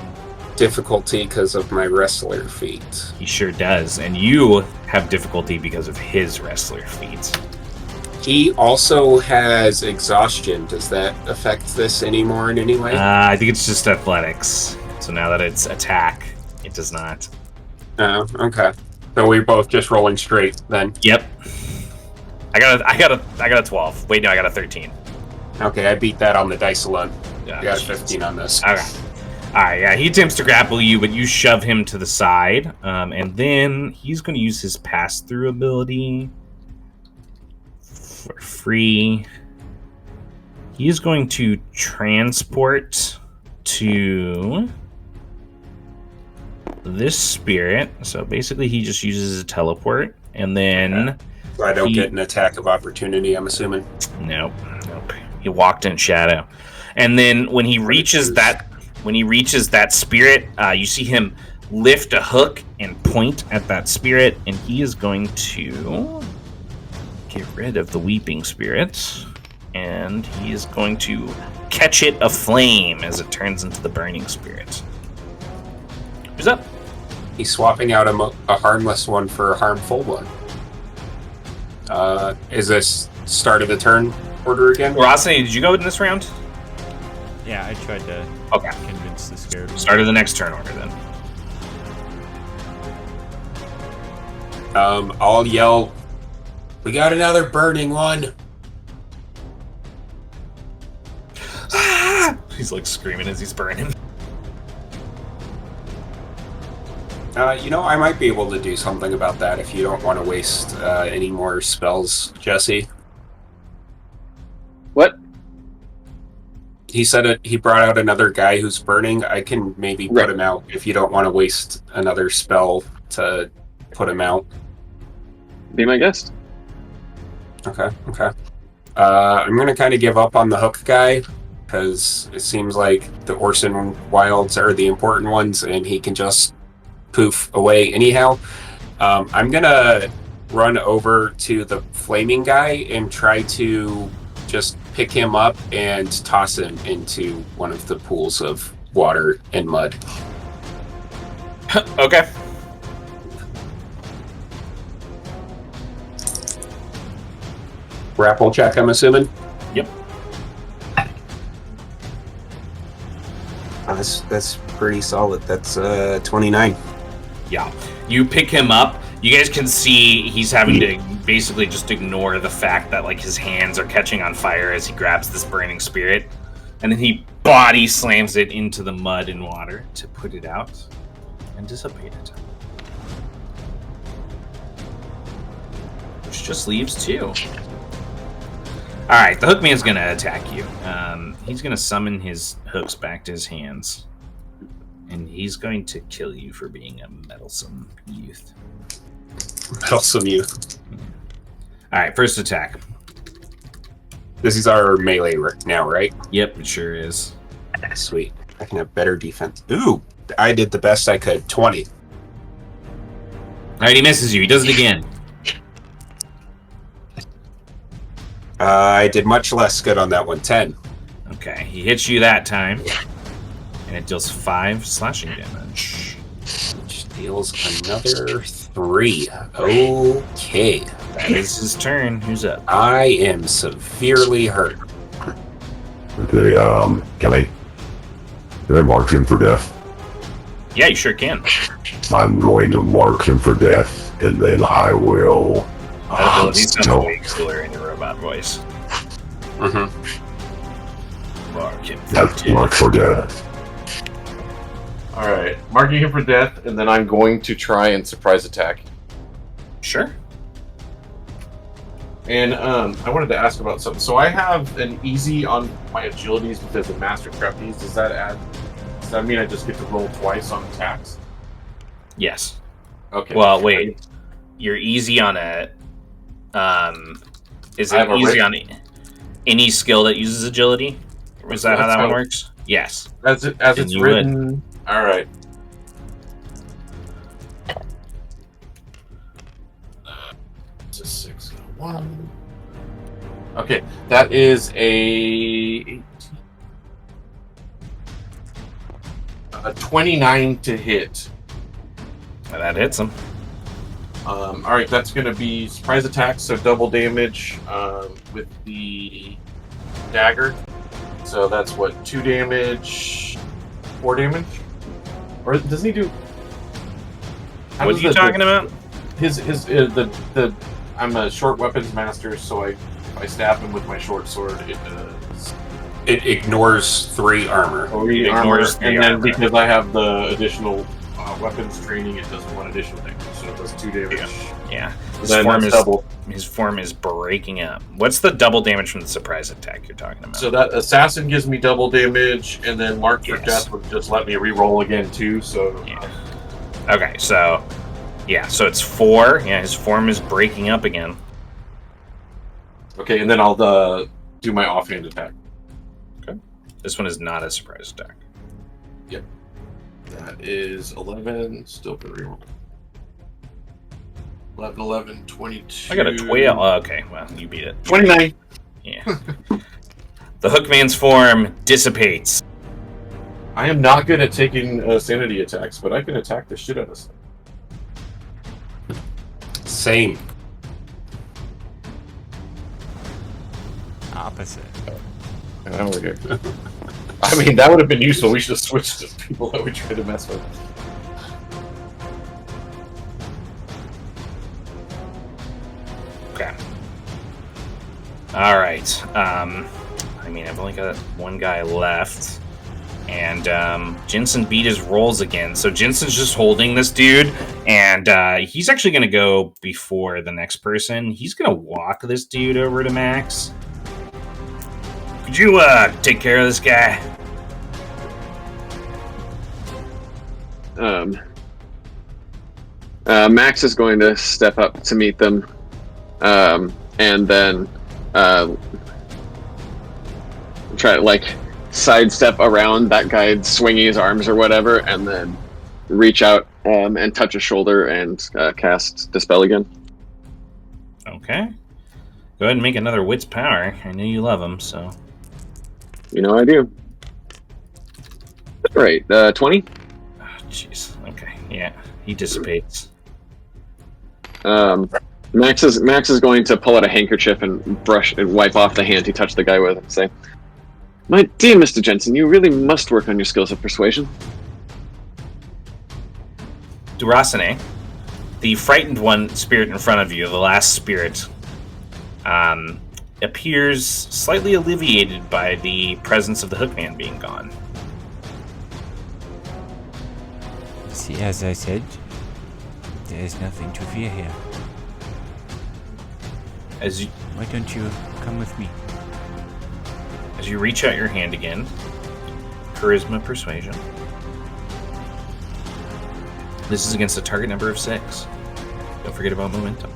difficulty because of my wrestler feat. He sure does, and you have difficulty because of his wrestler feat. He also has exhaustion. Does that affect this anymore in any way? I think it's just athletics. So now that it's attack, it does not. Oh, okay. So we're both just rolling straight then. Yep. I got a 12. Wait, no, I got a 13. Okay, I beat that on the dice alone. Yeah, I got a 15 on this. Okay. Alright, yeah, he attempts to grapple you, but you shove him to the side. And then he's going to use his pass-through ability for free. He is going to transport to this spirit. So basically he just uses a teleport. And then... So I don't get an attack of opportunity, I'm assuming. Nope. He walked in shadow. And then when he reaches that spirit, you see him lift a hook and point at that spirit, and he is going to get rid of the weeping spirit, and he is going to catch it aflame as it turns into the burning spirit. Who's up? He's swapping out a harmless one for a harmful one. Is this start of the turn order again? Rosny, did you go in this round? Yeah, I tried to convince the scared one. Start of the next turn order then. I'll yell, "We got another burning one!" He's like screaming as he's burning. I might be able to do something about that if you don't want to waste any more spells, Jesse. What? He said he brought out another guy who's burning. I can maybe put him out if you don't want to waste another spell to put him out. Be my guest. Okay. I'm going to kind of give up on the hook guy because it seems like the Orson Wilds are the important ones and he can just poof away anyhow. I'm going to run over to the flaming guy and try to just pick him up and toss him into one of the pools of water and mud. Okay. Grapple check, I'm assuming? Yep. That's pretty solid. That's 29. Yeah. You pick him up. You guys can see he's having to basically just ignore the fact that like his hands are catching on fire as he grabs this burning spirit. And then he body slams it into the mud and water to put it out and dissipate it. Which just leaves 2. Alright, the Hookman's gonna attack you. He's gonna summon his hooks back to his hands. And he's going to kill you for being a meddlesome youth. Meddlesome youth. Alright, first attack. This is our melee now, right? Yep, it sure is. Sweet. I can have better defense. Ooh, I did the best I could. 20. Alright, he misses you. He does it again. I did much less good on that one. 10. Okay, he hits you that time, and it deals 5 slashing damage. Which deals another 3. Okay. That is his turn. Who's up? I am severely hurt. They, can I mark him for death? Yeah, you sure can. I'm going to mark him for death, and then I will. That ability sounds no. way cooler in your robot voice. Mm-hmm. Mark him for That's death. mark for death. Alright, marking him for death, and then I'm going to try and surprise attack. Sure. And I wanted to ask about something. So I have an easy on my agilities because of Master Trapeze. Does that mean I just get to roll twice on attacks? Yes. Okay. Well, wait. You're easy on a. Is I it have a easy on any skill that uses agility? Is that how that one works? Yes. As it's you written. All right. It's a 6 and a 1. Okay, that is a 29 to hit. That hits him. All right, that's going to be surprise attack, so double damage with the dagger. So that's what, 2 damage, 4 damage, or doesn't he do? What are you talking about? The I'm a short weapons master, so if I stab him with my short sword, it does. It ignores 3 armor. It ignores the and then armor. because I have the additional weapons training, it does 1 additional damage, so it does 2 damage. Yeah. Then that's double. His form is breaking up. What's the double damage from the surprise attack you're talking about? So that assassin gives me double damage, and then mark for Yes. death would just let me re-roll again too. So Yeah. Okay, so so it's 4. Yeah, his form is breaking up again. okay, and then I'll do my offhand attack. This one is not a surprise attack. That is 11. Still for reroll. 11, 22. I got a 12. Okay, well, you beat it. 29. Yeah. The Hookman's form dissipates. I am not good at taking sanity attacks, but I can attack the shit out of stuff. Same. Opposite. Now we're here. I mean, that would have been useful. We should have switched to people that we tried to mess with. Okay. All right. I mean, I've only got one guy left, and Jensen beat his rolls again. So Jensen's just holding this dude, and he's actually going to go before the next person. He's going to walk this dude over to Max. Could you take care of this guy? Max is going to step up to meet them, and then try to like sidestep around that guy swinging his arms or whatever, and then reach out and touch his shoulder and cast Dispel again. Okay. Go ahead and make another Wit's Power. I know you love him, so. You know I do. Right, 20? Oh, jeez. Okay, yeah. He dissipates. Max is going to pull out a handkerchief and brush and wipe off the hand he touched the guy with and say, "My dear Mr. Jensen, you really must work on your skills of persuasion." Durasane, the frightened one spirit in front of you, the last spirit, appears slightly alleviated by the presence of the Hookman being gone. See, as I said, there is nothing to fear here. As you Why don't you come with me? reach out your hand again, charisma persuasion. This is against a target number of 6. Don't forget about momentum.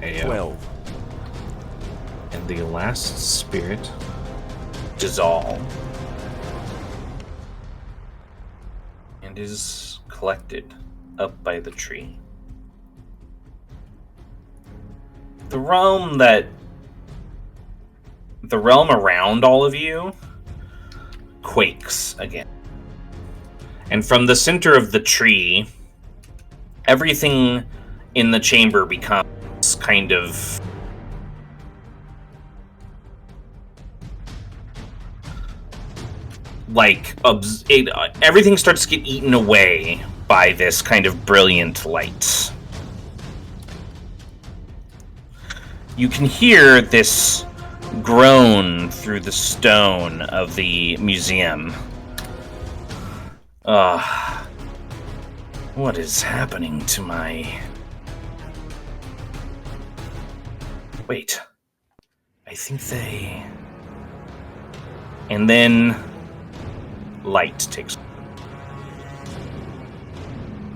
Hey, 12. and the last spirit dissolve and is collected up by the tree. The realm around all of you quakes again. And from the center of the tree, everything in the chamber becomes kind of like everything starts to get eaten away by this kind of brilliant light. You can hear this groan through the stone of the museum. What is happening to my... Wait. I think they... And then... light takes...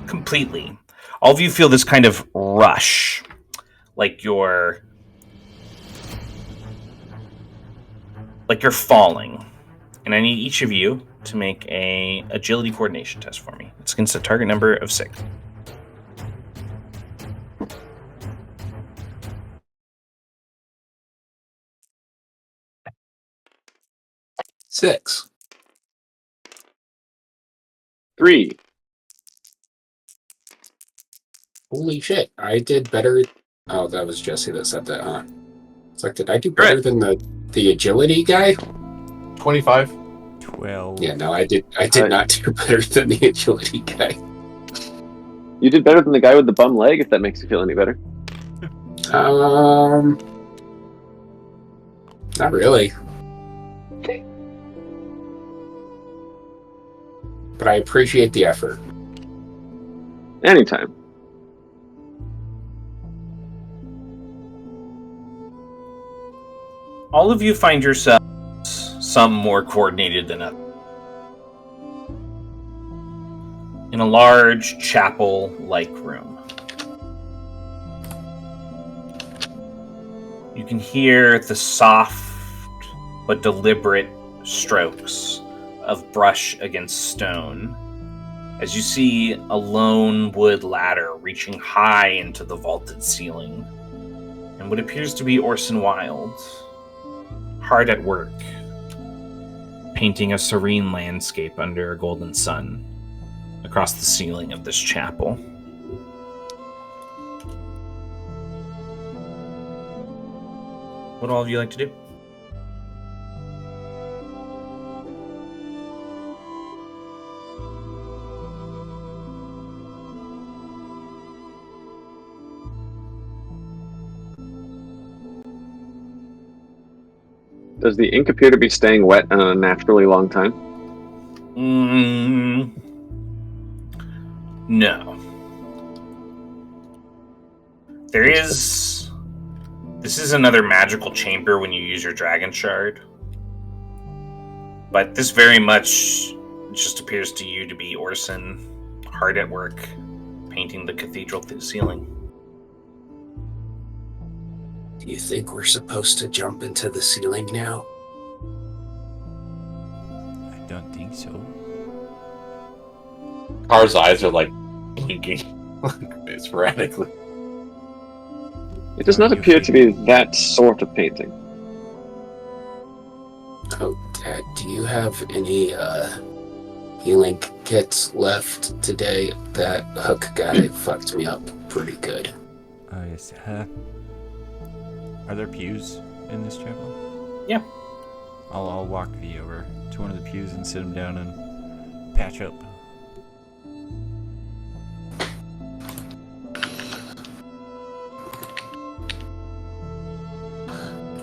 completely. All of you feel this kind of rush. Like you're falling. And I need each of you to make a agility coordination test for me. It's against a target number of 6. Six. 3. Holy shit! I did better. Oh, that was Jesse that said that, huh? It's like, did I do better than the agility guy? 25. 12. Yeah, no, I did not do better than the agility guy. You did better than the guy with the bum leg, if that makes you feel any better. Not really. But I appreciate the effort. Anytime. All of you find yourselves some more coordinated than others. In a large chapel-like room. You can hear the soft but deliberate strokes of brush against stone as you see a lone wood ladder reaching high into the vaulted ceiling, and what appears to be Orson Wilde, hard at work, painting a serene landscape under a golden sun across the ceiling of this chapel. What all of you like to do? Does the ink appear to be staying wet an unnaturally long time? No. There is... This is another magical chamber when you use your dragon shard. But this very much just appears to you to be Orson, hard at work, painting the cathedral ceiling. Do you think we're supposed to jump into the ceiling now? I don't think so. Car's eyes are like blinking sporadically. It does not appear to be that sort of painting. Oh, Dad, do you have any healing kits left today? That hook guy fucked me up pretty good. Oh, yes. Are there pews in this chapel? Yeah. I'll walk V over to one of the pews and sit him down and patch up.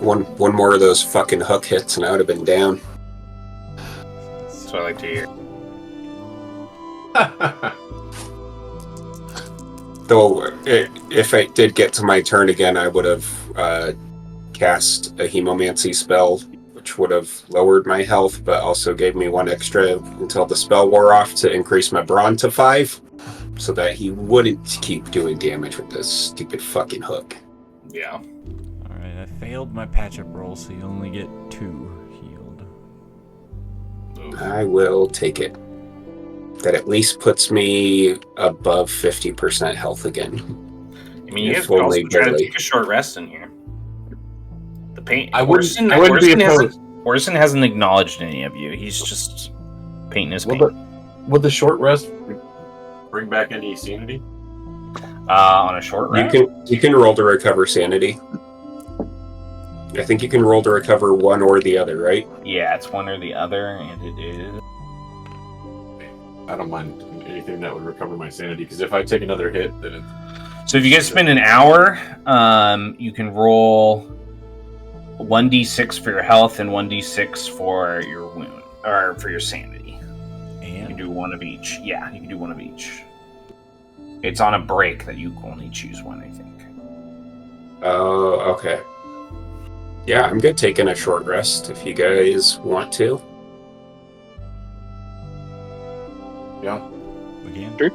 One more of those fucking hook hits and I would have been down. That's what I like to hear. Though, if I did get to my turn again, I would have cast a hemomancy spell, which would have lowered my health, but also gave me 1 extra until the spell wore off to increase my brawn to 5, so that he wouldn't keep doing damage with this stupid fucking hook. Yeah. Alright, I failed my patch-up roll, so you only get 2 healed. I will take it. that at least puts me above 50% health again. I mean, you guys If could also only try to barely. take a short rest in here. The paint. I wouldn't be opposed. Orson hasn't acknowledged any of you. He's just painting his paint. Would the short rest bring back any sanity? On a short rest? You can roll to recover sanity. I think you can roll to recover one or the other, right? Yeah, it's one or the other, and it is. I don't mind anything that would recover my sanity, because if I take another hit, then it's... So if you guys spend an hour, you can roll 1d6 for your health and 1d6 for your wound, or for your sanity. You can do one of each. Yeah, you can do one of each. It's on a break that you can only choose one, I think. Oh, okay. Yeah, I'm good taking a short rest if you guys want to. Yeah. We can. Sure.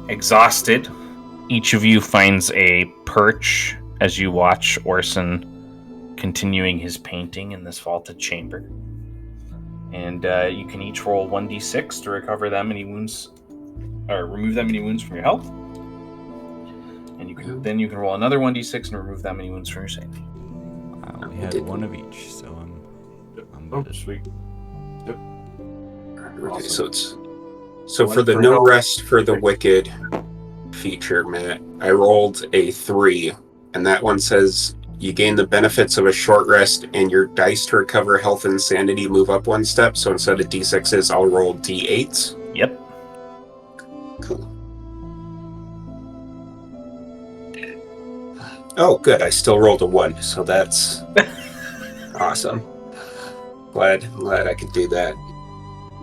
Exhausted, each of you finds a perch as you watch Orson continuing his painting in this vaulted chamber. And you can each roll 1d6 to recover that many wounds, or remove that many wounds from your health. And then you can roll another 1d6 and remove that many wounds from your sanity. I only had one of each, so I'm Oh, good. sweet. Yep. Okay, Awesome. so for the no rest for the wicked feature, Matt, I rolled a 3, and that one says you gain the benefits of a short rest, and your dice to recover health and sanity move up one step. So instead of d6s, I'll roll d8s. Yep. Cool. Oh, good. I still rolled a 1, so that's awesome. Glad I could do that.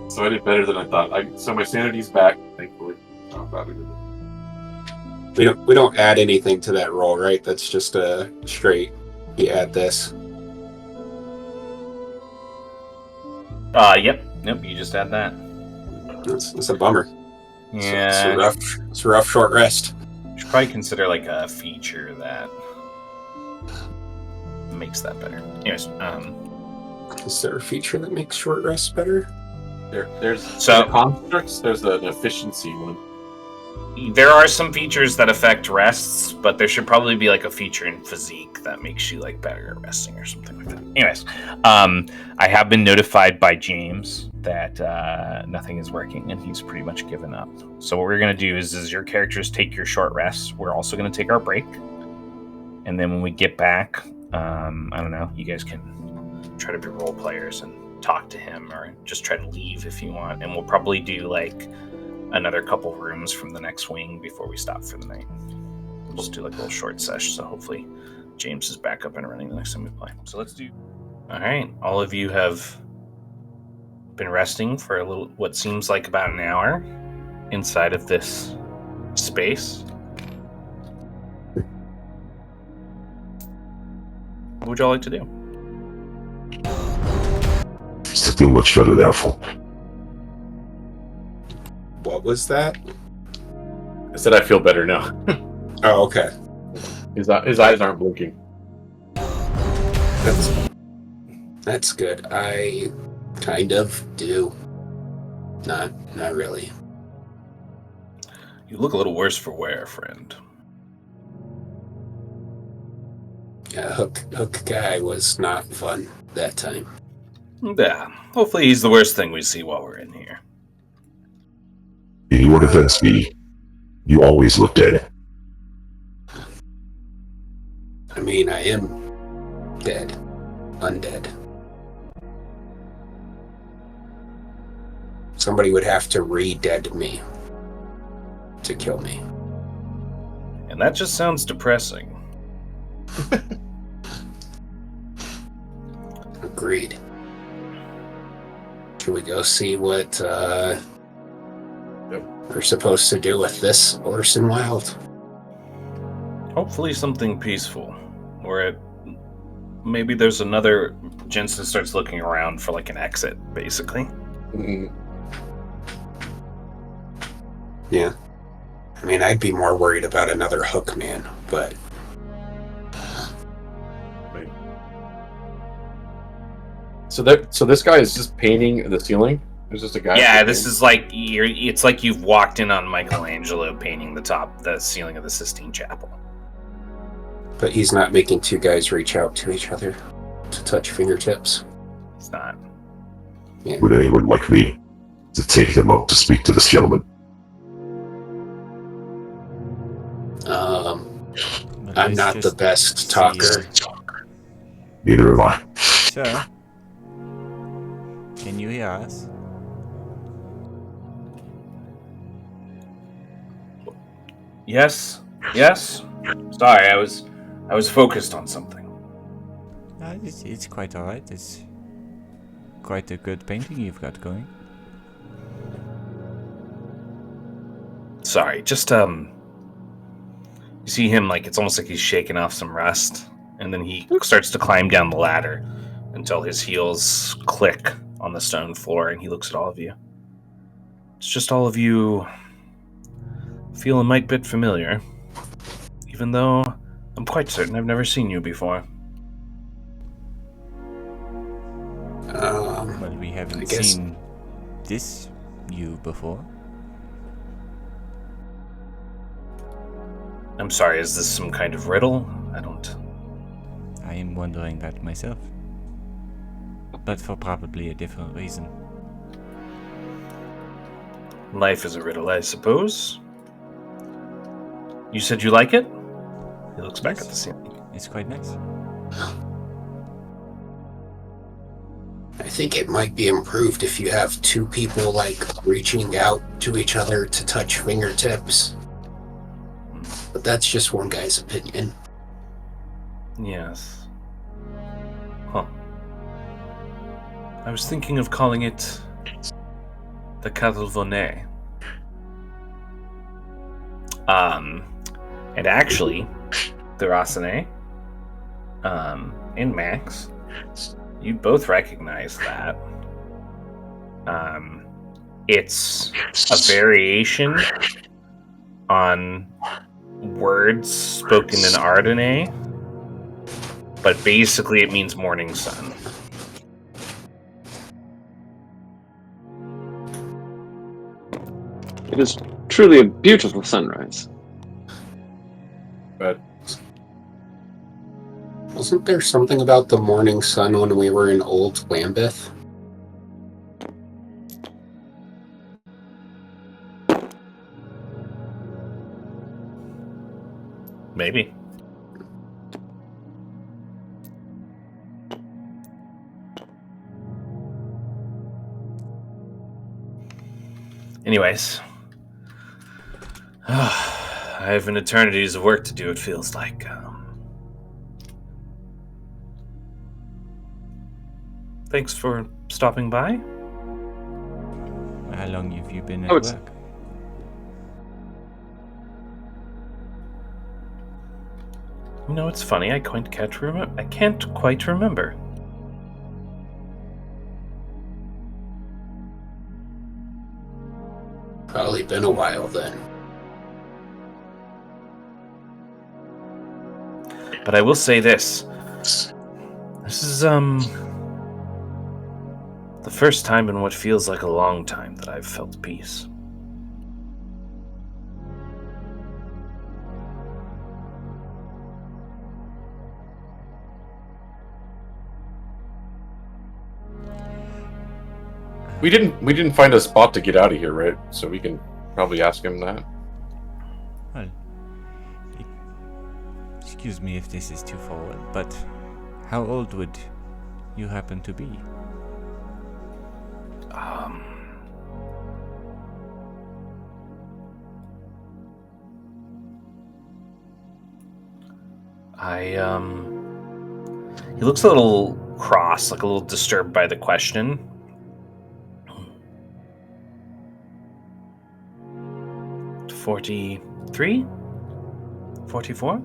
So I did better than I thought. So my sanity's back, thankfully. Oh, glad we did it. We don't add anything to that roll, right? That's just a straight. You add this. Yep. You just add that. That's a bummer. Yeah. It's a rough short rest. You should probably consider like a feature that makes that better. Anyways, Is there a feature that makes short rests better? There's So- the constructs. There's an efficiency one. there are some features that affect rests, but there should probably be like a feature in physique that makes you like better at resting or something like that. Anyways, I have been notified by James that nothing is working and he's pretty much given up. So what we're going to do is your characters take your short rests. We're also going to take our break. And then when we get back, I don't know, you guys can try to be role players and talk to him or just try to leave if you want. And we'll probably do like another couple rooms from the next wing before we stop for the night. We'll just do like a little short sesh, so hopefully James is back up and running the next time we play. So let's do... Alright, all of you have been resting for a little, what seems like about an hour inside of this space. What would y'all like to do? Still much better than for. What was that? I said I feel better now. Oh, okay. His eyes aren't blinking. That's good. I kind of do. Not really. You look a little worse for wear, friend. Yeah, Hook guy was not fun that time. Yeah, hopefully he's the worst thing we see while we're in here. In your defense, V, you always look dead. I mean, I am dead. Undead. Somebody would have to re-dead me to kill me. And that just sounds depressing. Agreed. Should we go see what we're supposed to do with this Orson Wild? Hopefully something peaceful. Or maybe there's another... Jensen starts looking around for like an exit, basically. Mm-hmm. Yeah. I mean, I'd be more worried about another Hook man, but... So this guy is just painting the ceiling. There's just a guy. Yeah, this is like it's like you've walked in on Michelangelo painting the ceiling of the Sistine Chapel. But he's not making two guys reach out to each other to touch fingertips. It's not. Yeah. Would anyone like me to take him up to speak to this gentleman? But I'm let's not the just best see, talker. Neither am I. Sir, can you hear us? Yes. Sorry, I was focused on something. It's quite alright. It's quite a good painting you've got going. Sorry, just you see him like it's almost like he's shaking off some rust, and then he starts to climb down the ladder until his heels click on the stone floor, and he looks at all of you. It's just all of you feel a mite bit familiar, even though I'm quite certain I've never seen you before. Well, we I haven't guess- seen this you before. I'm sorry, is this some kind of riddle? I am wondering that myself. But for probably a different reason. Life is a riddle, I suppose. You said you like it? He looks back Yes. at the ceiling. It's quite nice. I think it might be improved if you have two people like reaching out to each other to touch fingertips. But that's just one guy's opinion. Yes. Huh. I was thinking of calling it the Cadalvone. And actually, the Rosane, and Max, you both recognize that. It's a variation on words spoken in Ardenne, but basically it means morning sun. It is truly a beautiful sunrise. But Wasn't there something about the morning sun when we were in Old Lambeth? Maybe. Anyways. I have an eternity's of work to do, it feels like. Thanks for stopping by. How long have you been at Oh, it's- work? You know, it's funny, I can't quite remember. Probably been a while then. But I will say this. This is, the first time in what feels like a long time that I've felt peace. we didn't find a spot to get out of here, right? So we can probably ask him that. Well, excuse me if this is too forward, but how old would you happen to be? He looks a little cross, like a little disturbed by the question. "43? 44?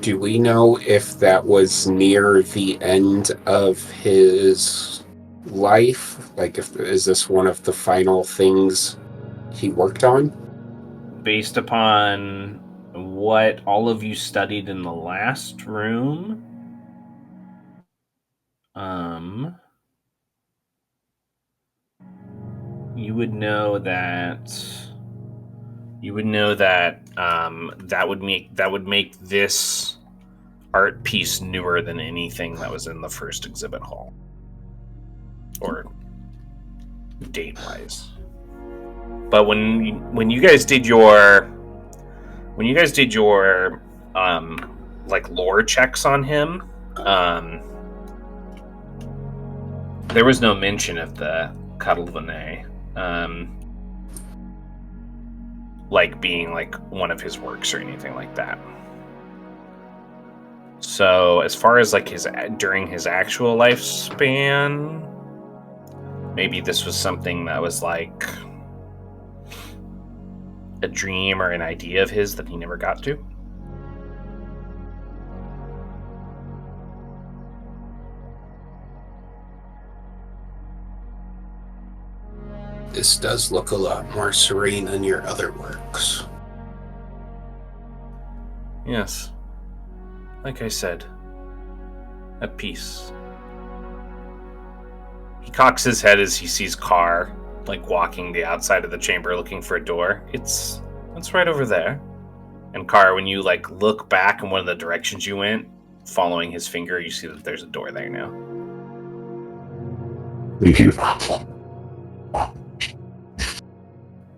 Do we know if that was near the end of his life? Like, is this one of the final things he worked on? Based upon what all of you studied in the last room, you would know that that would make this art piece newer than anything that was in the first exhibit hall, or date-wise. But when you guys did your like lore checks on him, there was no mention of the Catalvanet like being like one of his works or anything like that. So as far as like during his actual lifespan, maybe this was something that was like a dream or an idea of his that he never got to. This does look a lot more serene than your other works. Yes. Like I said, at peace. He cocks his head as he sees Carr, like walking the outside of the chamber looking for a door. It's right over there. And Carr, when you like look back in one of the directions you went, following his finger, you see that there's a door there now. Thank you.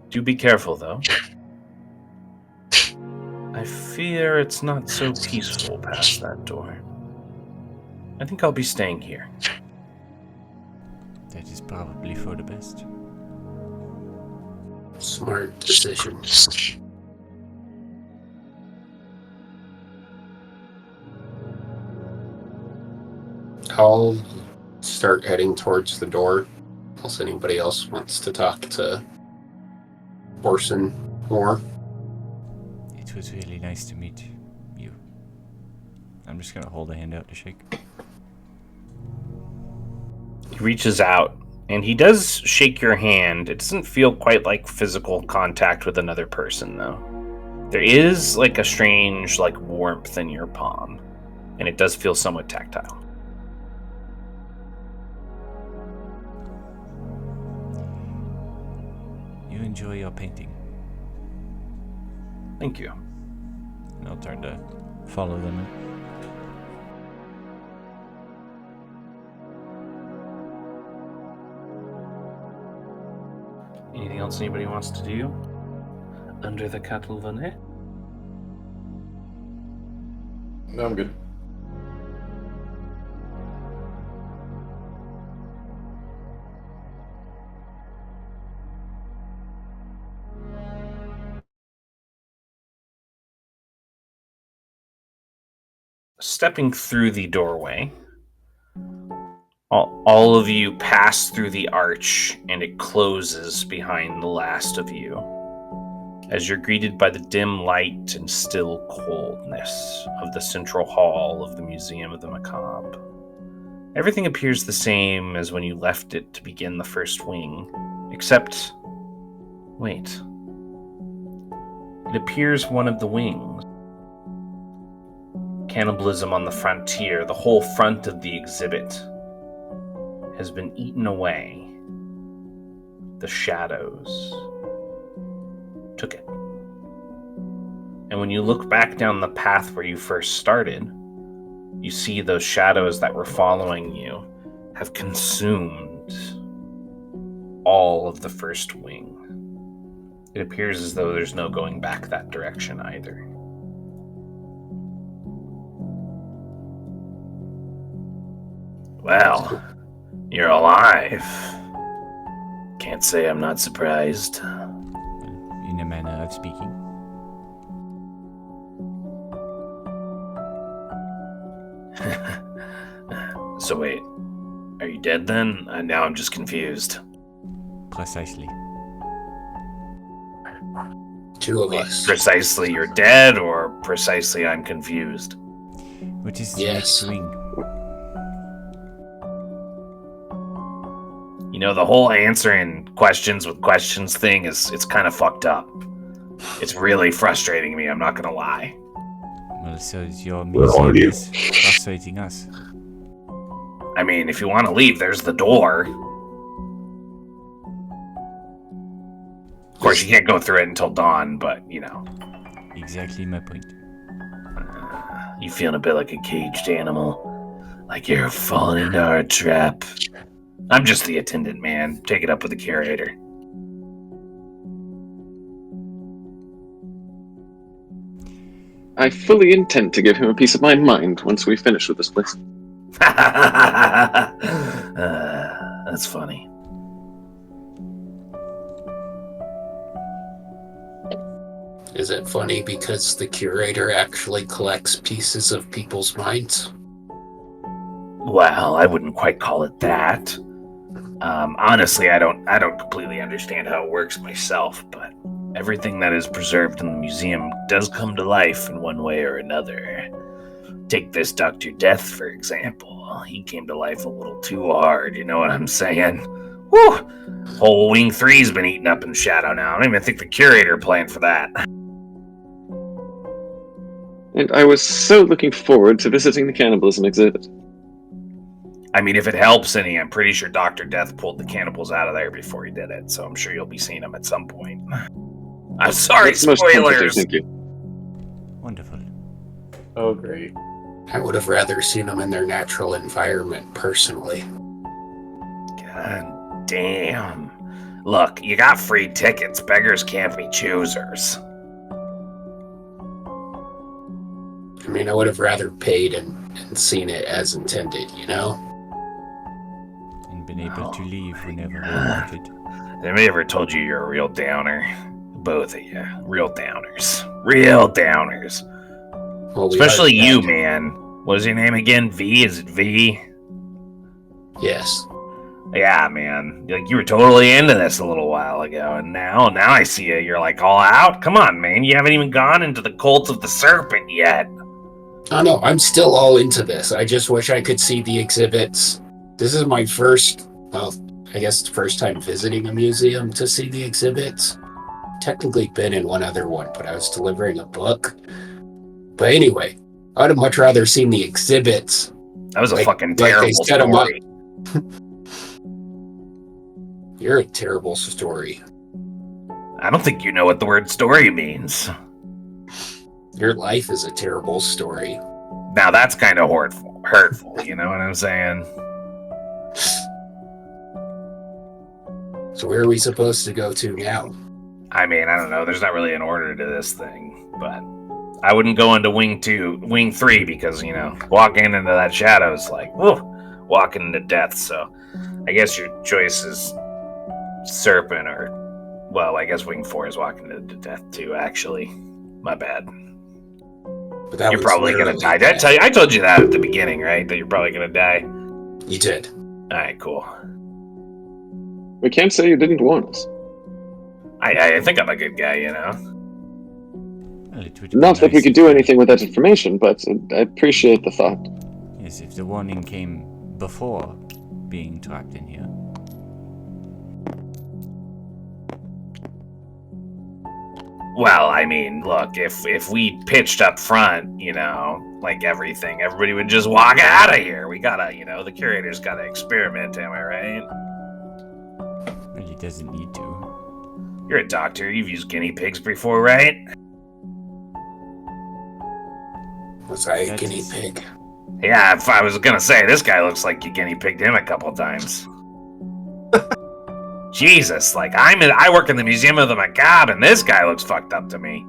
Do be careful, though. I fear it's not so peaceful past that door. I think I'll be staying here. That is probably for the best. Smart decision. I'll start heading towards the door, unless anybody else wants to talk to Orson more. It was really nice to meet you. I'm just gonna hold a hand out to shake. He reaches out, and he does shake your hand. It doesn't feel quite like physical contact with another person, though. There is like a strange like warmth in your palm, and it does feel somewhat tactile. You enjoy your painting. Thank you. And I'll turn to follow them in. Anything else anybody wants to do under the Catalvanet? No, I'm good. Stepping through the doorway, all of you pass through the arch, and it closes behind the last of you, as you're greeted by the dim light and still coldness of the central hall of the Museum of the Macabre. Everything appears the same as when you left it to begin the first wing, except... wait. It appears one of the wings. Cannibalism on the frontier, the whole front of the exhibit, has been eaten away. The shadows took it. And when you look back down the path where you first started, you see those shadows that were following you have consumed all of the first wing. It appears as though there's no going back that direction either. Well, you're alive. Can't say I'm not surprised. In a manner of speaking. So wait, are you dead then? Now I'm just confused. Precisely. Two of us. Precisely you're dead, or precisely I'm confused? What is the Yes. next wing? You know, the whole answering questions with questions thing it's kind of fucked up. It's really frustrating me, I'm not gonna lie. Well, so is your Well, are museum you? is frustrating us. I mean, if you want to leave, there's the door. Of course, you can't go through it until dawn, but, you know. Exactly my point. You feeling a bit like a caged animal. Like you're falling into our trap. I'm just the attendant, man. Take it up with the curator. I fully intend to give him a piece of my mind once we finish with this place. That's funny. Is it funny because the curator actually collects pieces of people's minds? Well, I wouldn't quite call it that. Honestly, I don't completely understand how it works myself, but everything that is preserved in the museum does come to life in one way or another. Take this Dr. Death, for example. He came to life a little too hard, you know what I'm saying? Whew! Whole Wing 3's been eaten up in shadow now. I don't even think the curator planned for that. And I was so looking forward to visiting the cannibalism exhibit. I mean, if it helps any, I'm pretty sure Dr. Death pulled the cannibals out of there before he did it, so I'm sure you'll be seeing them at some point. I'm sorry, That's most comforting, spoilers! thank you. Wonderful. Oh, great. I would have rather seen them in their natural environment, personally. God damn. Look, you got free tickets. Beggars can't be choosers. I mean, I would have rather paid and seen it as intended, you know? And been able to leave whenever we wanted. Anybody ever told you you're a real downer? Both of you. Real downers. Real downers. Well, Especially you, man. What is your name again? V? Is it V? Yes. Yeah, man. Like, you were totally into this a little while ago, and now I see you. You're like all out. Come on, man. You haven't even gone into the cult of the serpent yet. Oh no, I'm still all into this. I just wish I could see the exhibits. This is my first, well, I guess first time visiting a museum to see the exhibits. Technically been in one other one, but I was delivering a book. But anyway, I'd have much rather seen the exhibits. That was a fucking they terrible set 'em up. story. You're a terrible story. I don't think you know what the word story means. Your life is a terrible story. Now that's kind of hurtful, you know what I'm saying? So where are we supposed to go to now? I mean, I don't know. There's not really an order to this thing, but I wouldn't go into Wing 3, because, you know, walking into that shadow is like, whoa, walking into death. So I guess your choice is Serpent or, well, I guess Wing 4 is walking into death too, actually. My bad. But that You're was probably going to literally die. bad. I told you that at the beginning, right? That you're probably going to die. You did. All right, cool. We can't say you didn't warn us. I think I'm a good guy, you know? Well, it would be Not that we nice could do anything with that information, but I appreciate the thought. Yes, if the warning came before being trapped in here. Well, I mean, look, if we pitched up front, you know, like everybody would just walk out of here. We gotta, you know, the curator's gotta experiment, am I right? Well, he doesn't need to. You're a doctor, you've used guinea pigs before, right? Was I a That guinea is- pig? Yeah, if I was gonna say, this guy looks like you guinea pigged him a couple times. Jesus, like, I work in the Museum of the Macabre, and this guy looks fucked up to me.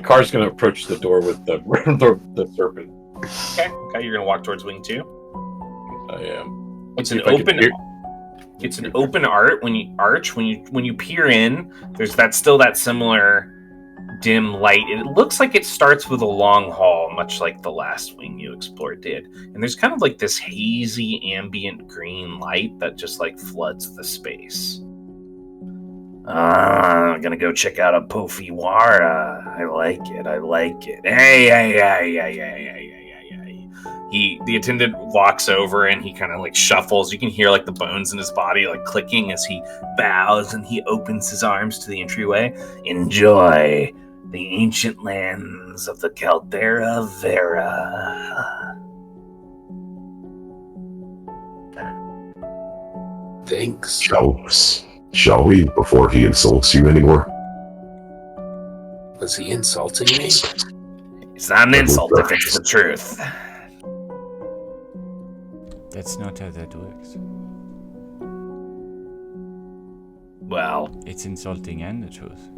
Car's going to approach the door with the serpent. Okay, you're gonna walk towards Wing 2. I am. It's See an if I can open. hear- It's an open when you peer in. There's that similar dim light. It looks like it starts with a long hall, much like the last wing you explored did. And there's kind of like this hazy ambient green light that just like floods the space. I'm gonna go check out a Pofiwara. I like it. Hey. The attendant walks over and he kind of like shuffles. You can hear like the bones in his body like clicking as he bows and he opens his arms to the entryway. Enjoy the ancient lands of the Caldera Vera. Thanks. Shall we, before he insults you anymore? Was he insulting me? It's not an insult if it's the truth. That's not how that works. Well, It's insulting and the truth.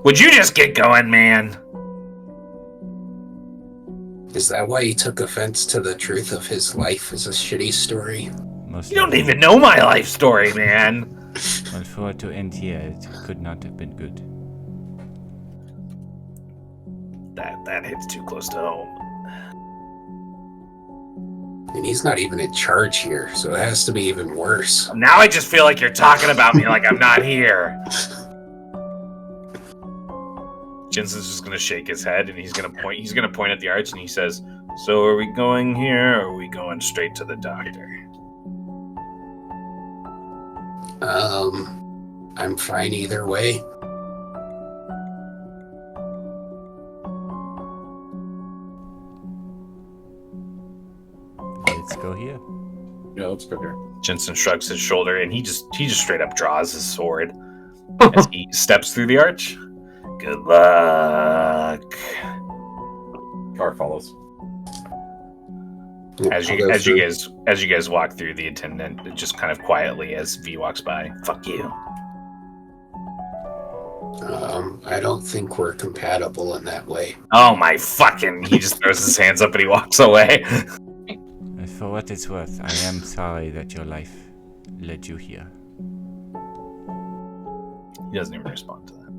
would you just get going, man? Is that why he took offense to the truth of his life as a shitty story? Most You don't likely. even know my life story, man. Well, for it to end here, it could not have been good. That hits too close to home. And he's not even in charge here, so it has to be even worse. Now I just feel like you're talking about me like I'm not here. Jensen's just gonna shake his head and he's gonna point at the arch and he says, "So are we going here or are we going straight to the doctor?" I'm fine either way. Let's go here. Yeah, let's go here. Jensen shrugs his shoulder and he just straight up draws his sword as he steps through the arch. Good luck. Car follows. As you guys walk through, the attendant just kind of quietly as V walks by, "Fuck you." I don't think we're compatible in that way. Oh my fucking! He just throws his hands up and he walks away. For what it's worth, I am sorry that your life led you here. He doesn't even respond to that.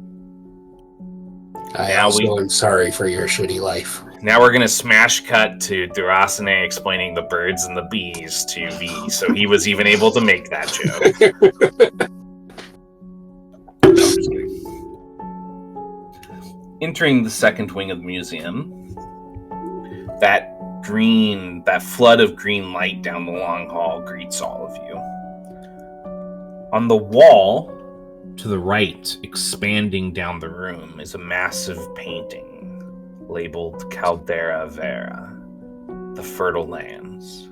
I Now also am sorry for your shitty life. Now we're gonna smash cut to Durasane explaining the birds and the bees to V, so he was even able to make that joke. No, I'm just kidding. Entering the second wing of the museum, that flood of green light down the long hall greets all of you. On the wall to the right, expanding down the room, is a massive painting labeled Caldera Vera, the fertile lands.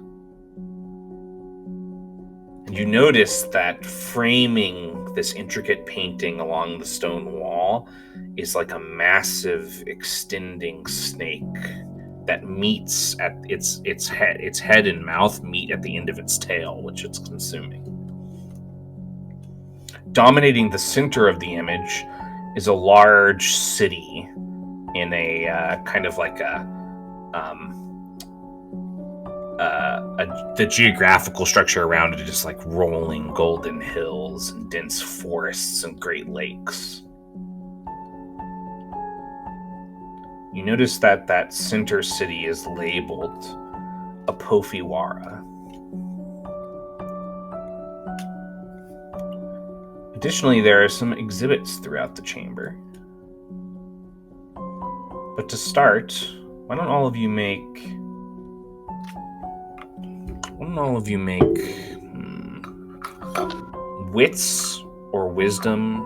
And you notice that framing this intricate painting along the stone wall is like a massive extending snake that meets at its head and mouth meet at the end of its tail, which it's consuming. Dominating the center of the image is a large city in a kind of like the geographical structure around it is just like rolling golden hills and dense forests and great lakes. You notice that center city is labeled Apofiwara. Additionally, there are some exhibits throughout the chamber. But to start, why don't all of you make wits or wisdom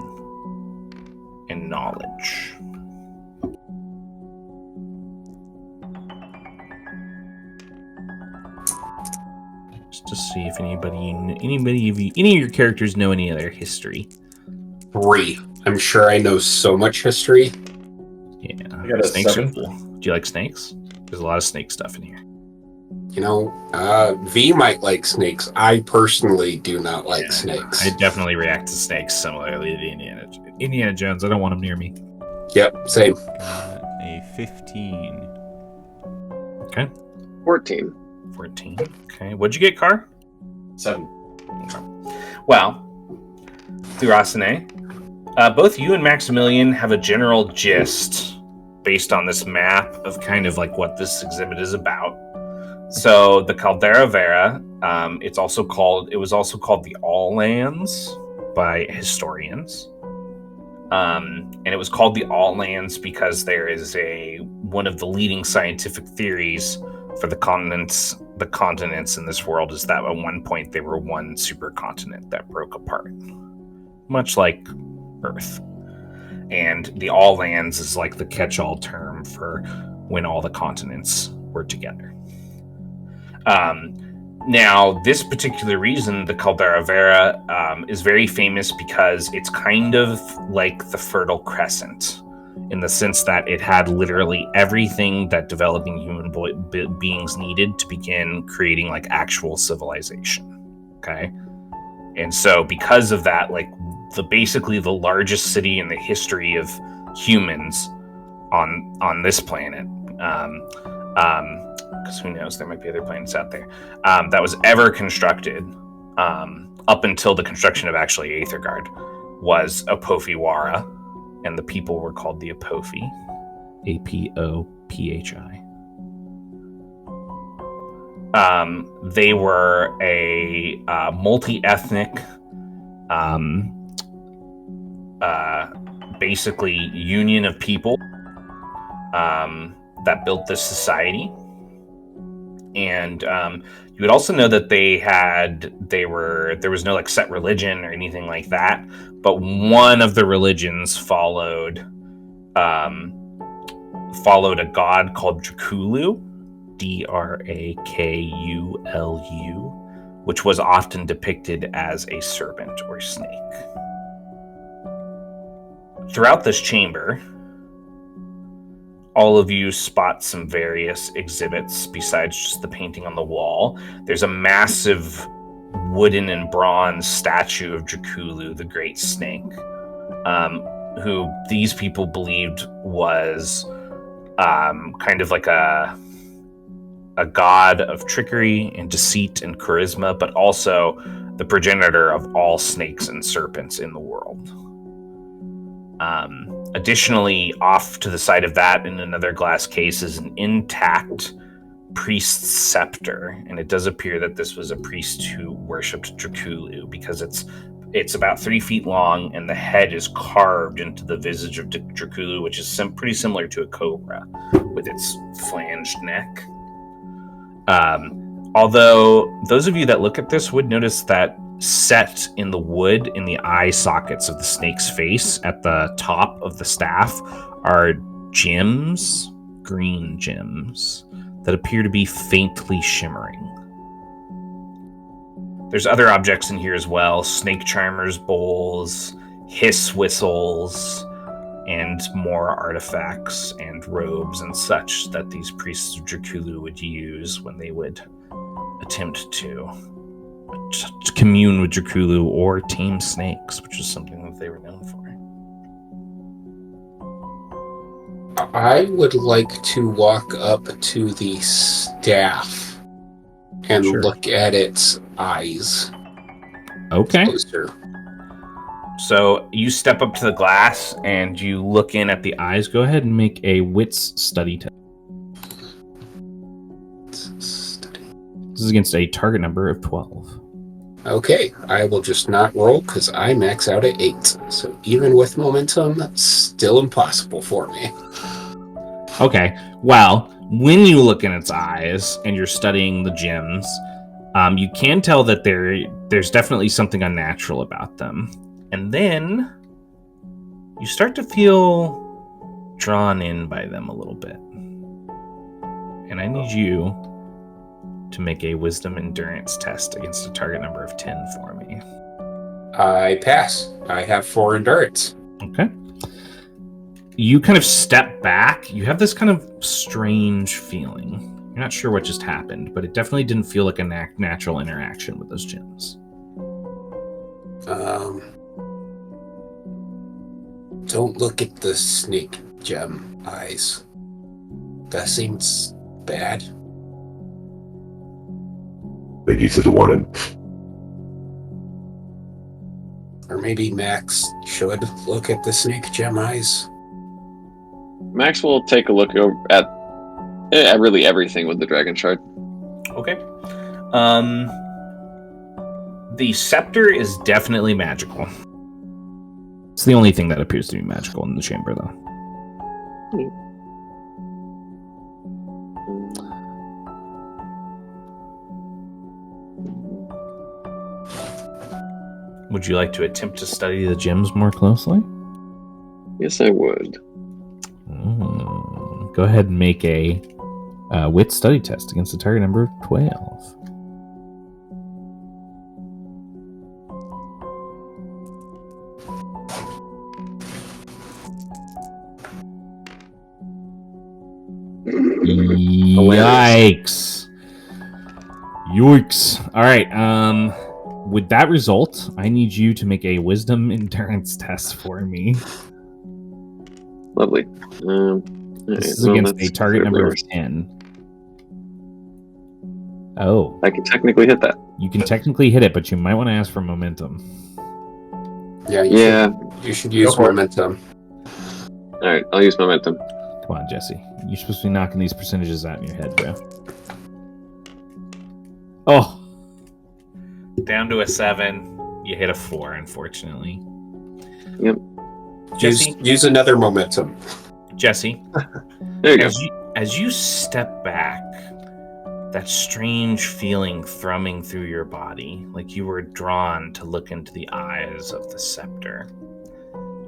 and knowledge? Just to see if any of your characters know any other history. 3. I'm sure I know so much history. Yeah, I got a snakes 7. are cool. Do you like snakes? There's a lot of snake stuff in here. You know, V might like snakes. I personally do not like snakes. I definitely react to snakes similarly to Indiana Jones. I don't want them near me. Yep, same. A 15. Okay. 14. 14. Okay. What'd you get, Car? 7. Well, Durasane, both you and Maximilian have a general gist based on this map of kind of like what this exhibit is about. So the Caldera Vera, it was also called the All Lands by historians. And it was called the All Lands because there is one of the leading scientific theories for the continents in this world is that at one point they were one supercontinent that broke apart, much like Earth. And the All Lands is like the catch-all term for when all the continents were together. Now, this particular reason, the Caldera Vera, is very famous because it's kind of like the Fertile Crescent, in the sense that it had literally everything that developing human beings needed to begin creating like actual civilization. Okay, and so because of that, like basically the largest city in the history of humans on this planet, because who knows, there might be other planets out there, that was ever constructed, up until the construction of actually Aethergarde, was Apophiwara, and the people were called the Apophi, Apophi. They were a multi-ethnic, basically union of people that built this society. And you would also know that there was no like set religion or anything like that, but one of the religions followed a god called Drakulu, Drakulu, which was often depicted as a serpent or snake. Throughout this chamber, all of you spot some various exhibits besides just the painting on the wall. There's a massive wooden and bronze statue of Drakulu, the great snake, who these people believed was kind of like a god of trickery and deceit and charisma, but also the progenitor of all snakes and serpents in the world. Additionally, off to the side of that, in another glass case, is an intact priest's scepter, and it does appear that this was a priest who worshipped Drakulu, because it's about 3 feet long, and the head is carved into the visage of Drakulu, which is pretty similar to a cobra, with its flanged neck. Although those of you that look at this would notice that set in the wood in the eye sockets of the snake's face at the top of the staff are gems, green gems, that appear to be faintly shimmering. There's other objects in here as well: snake charmers, bowls, hiss whistles, and more artifacts and robes and such that these priests of Drakulu would use when they would attempt to commune with Drakulu or tame snakes, which is something that they were known for. I would like to walk up to the staff and look at its eyes. Okay. Closer. So you step up to the glass and you look in at the eyes. Go ahead and make a wits study test. This is against a target number of 12. Okay, I will just not roll because I max out at 8. So even with momentum, that's still impossible for me. Okay, well, when you look in its eyes and you're studying the gems, you can tell that there's definitely something unnatural about them. And then you start to feel drawn in by them a little bit. And I need you to make a wisdom endurance test against a target number of 10 for me. I pass. I have 4 endurance. Okay. You kind of step back. You have this kind of strange feeling. You're not sure what just happened, but it definitely didn't feel like a natural interaction with those gems. Don't look at the snake gem eyes. That seems bad. Maybe to the one in. Or maybe Max should look at the snake gem eyes. Max will take a look at really everything with the dragon shard. Okay. The scepter is definitely magical. It's the only thing that appears to be magical in the chamber, though. Would you like to attempt to study the gems more closely? Yes, I would. Go ahead and make a wit study test against the target number of 12. Yikes. Yoicks. All right. With that result, I need you to make a wisdom endurance test for me. Lovely. This is against a target number of 10. Oh. I can technically hit that. You can technically hit it, but you might want to ask for momentum. Yeah, you should use momentum. Alright, I'll use momentum. Come on, Jesse. You're supposed to be knocking these percentages out in your head, bro. Oh. Down to a 7. You hit a 4, unfortunately. Yep. Jesse? Use another momentum. Jesse, there you go. As you step back, that strange feeling thrumming through your body, like you were drawn to look into the eyes of the scepter.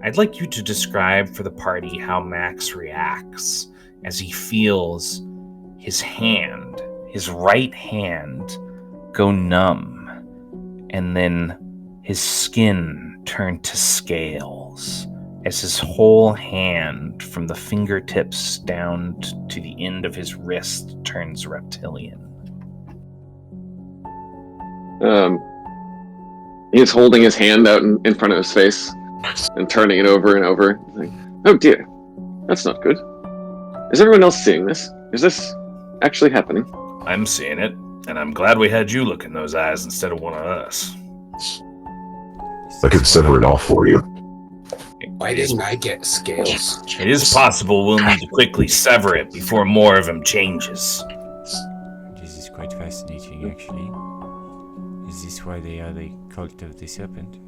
I'd like you to describe for the party how Max reacts as he feels his hand, his right hand, go numb, and then his skin turn to scales as his whole hand, from the fingertips down to the end of his wrist, turns reptilian. He's holding his hand out in front of his face and turning it over and over. Like, oh dear, that's not good. Is everyone else seeing this? Is this actually happening? I'm seeing it, and I'm glad we had you look in those eyes instead of one of us. I can sever it off for you. Why didn't I get scales? It is possible we'll need to quickly sever it before more of him changes. This is quite fascinating, actually. Is this why they are the cult of the serpent?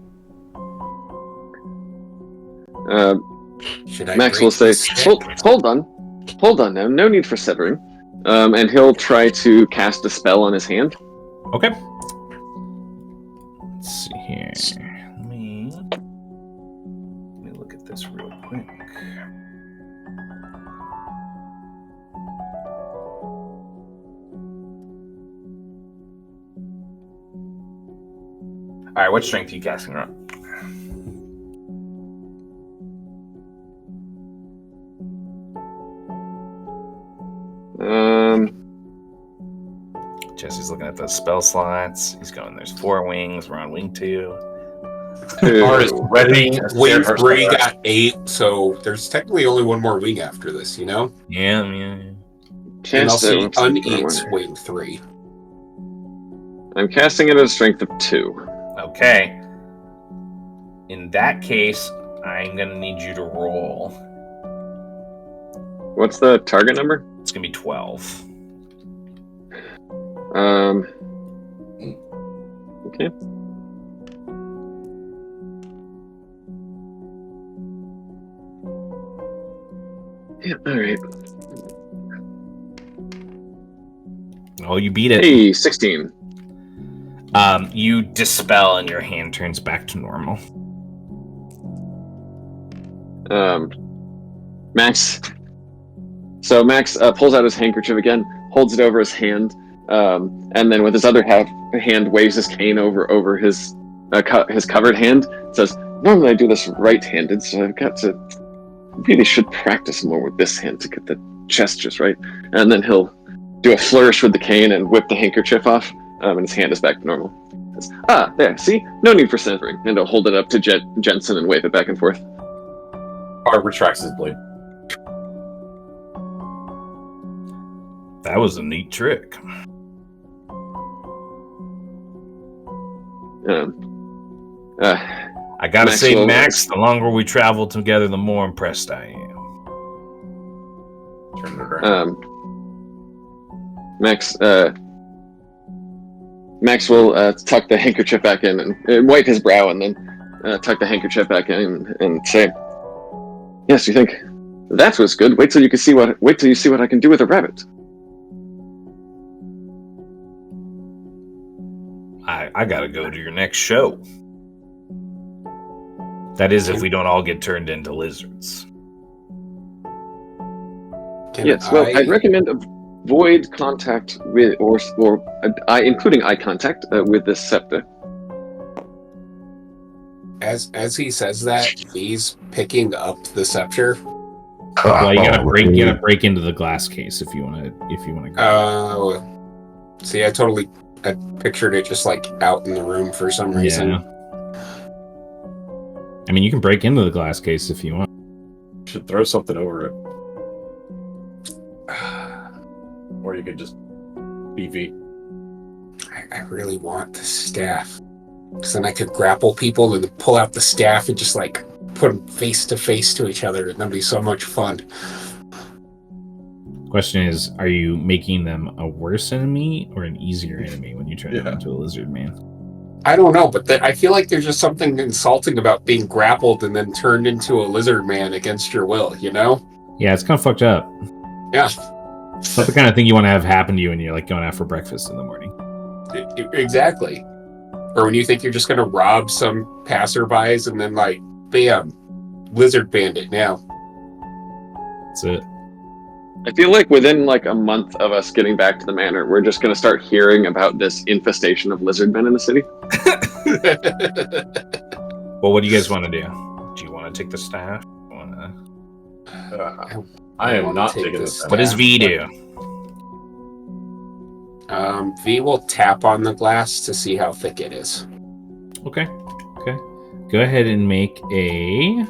Max will say, hold on now, no need for severing. And he'll try to cast a spell on his hand. Okay. Let's see here. Let me look at this real quick. All right, what strength are you casting on? Jesse's looking at those spell slots. He's going, there's 4 wings. We're on wing 2. Ours ready. Wing 3 got 8, so there's technically only one more wing after this, you know? Yeah. And I'll see uneats wing 3. I'm casting it at a strength of 2. Okay. In that case, I'm going to need you to roll. What's the target number? It's going to be 12. Okay. Yeah, alright. Oh, you beat it. Hey, 16. You dispel and your hand turns back to normal. Max. So Max pulls out his handkerchief again, holds it over his hand, and then with his other hand waves his cane over his covered hand. Says, "Normally I do this right-handed, so I've got to really should practice more with this hand to get the gestures right." And then he'll do a flourish with the cane and whip the handkerchief off, and his hand is back to normal. Says, there, see? No need for severing. And he'll hold it up to Jensen and wave it back and forth. Bard retracts his blade. That was a neat trick. I gotta say, Max, the longer we travel together, the more impressed I am. Turn it around. Max will tuck the handkerchief back in and wipe his brow, and then tuck the handkerchief back in and say, "Yes, you think that was good? Wait till you see what I can do with a rabbit." I gotta go to your next show. That is, if we don't all get turned into lizards. Yes, well, I'd recommend avoid contact with, or including eye contact with this scepter. As he says that, he's picking up the scepter. Well, you gotta break into the glass case if you wanna go. See, I pictured it just like out in the room for some reason. Yeah. I mean, you can break into the glass case if you want. You should throw something over it. Or you could just BV. I really want the staff. Because then I could grapple people and pull out the staff and just like put them face to face to each other, and that'd be so much fun. Question is, are you making them a worse enemy or an easier enemy when you turn them into a lizard man? I don't know, but I feel like there's just something insulting about being grappled and then turned into a lizard man against your will, you know? Yeah, it's kind of fucked up. Yeah. It's not the kind of thing you want to have happen to you when you're like going out for breakfast in the morning. Exactly. Or when you think you're just going to rob some passerbys and then like, bam, lizard bandit now. That's it. I feel like within like a month of us getting back to the manor, we're just going to start hearing about this infestation of lizard men in the city. Well, what do you guys want to do? Do you want to take the staff? I am not taking the staff. What does V do? V will tap on the glass to see how thick it is. Okay. Go ahead and make a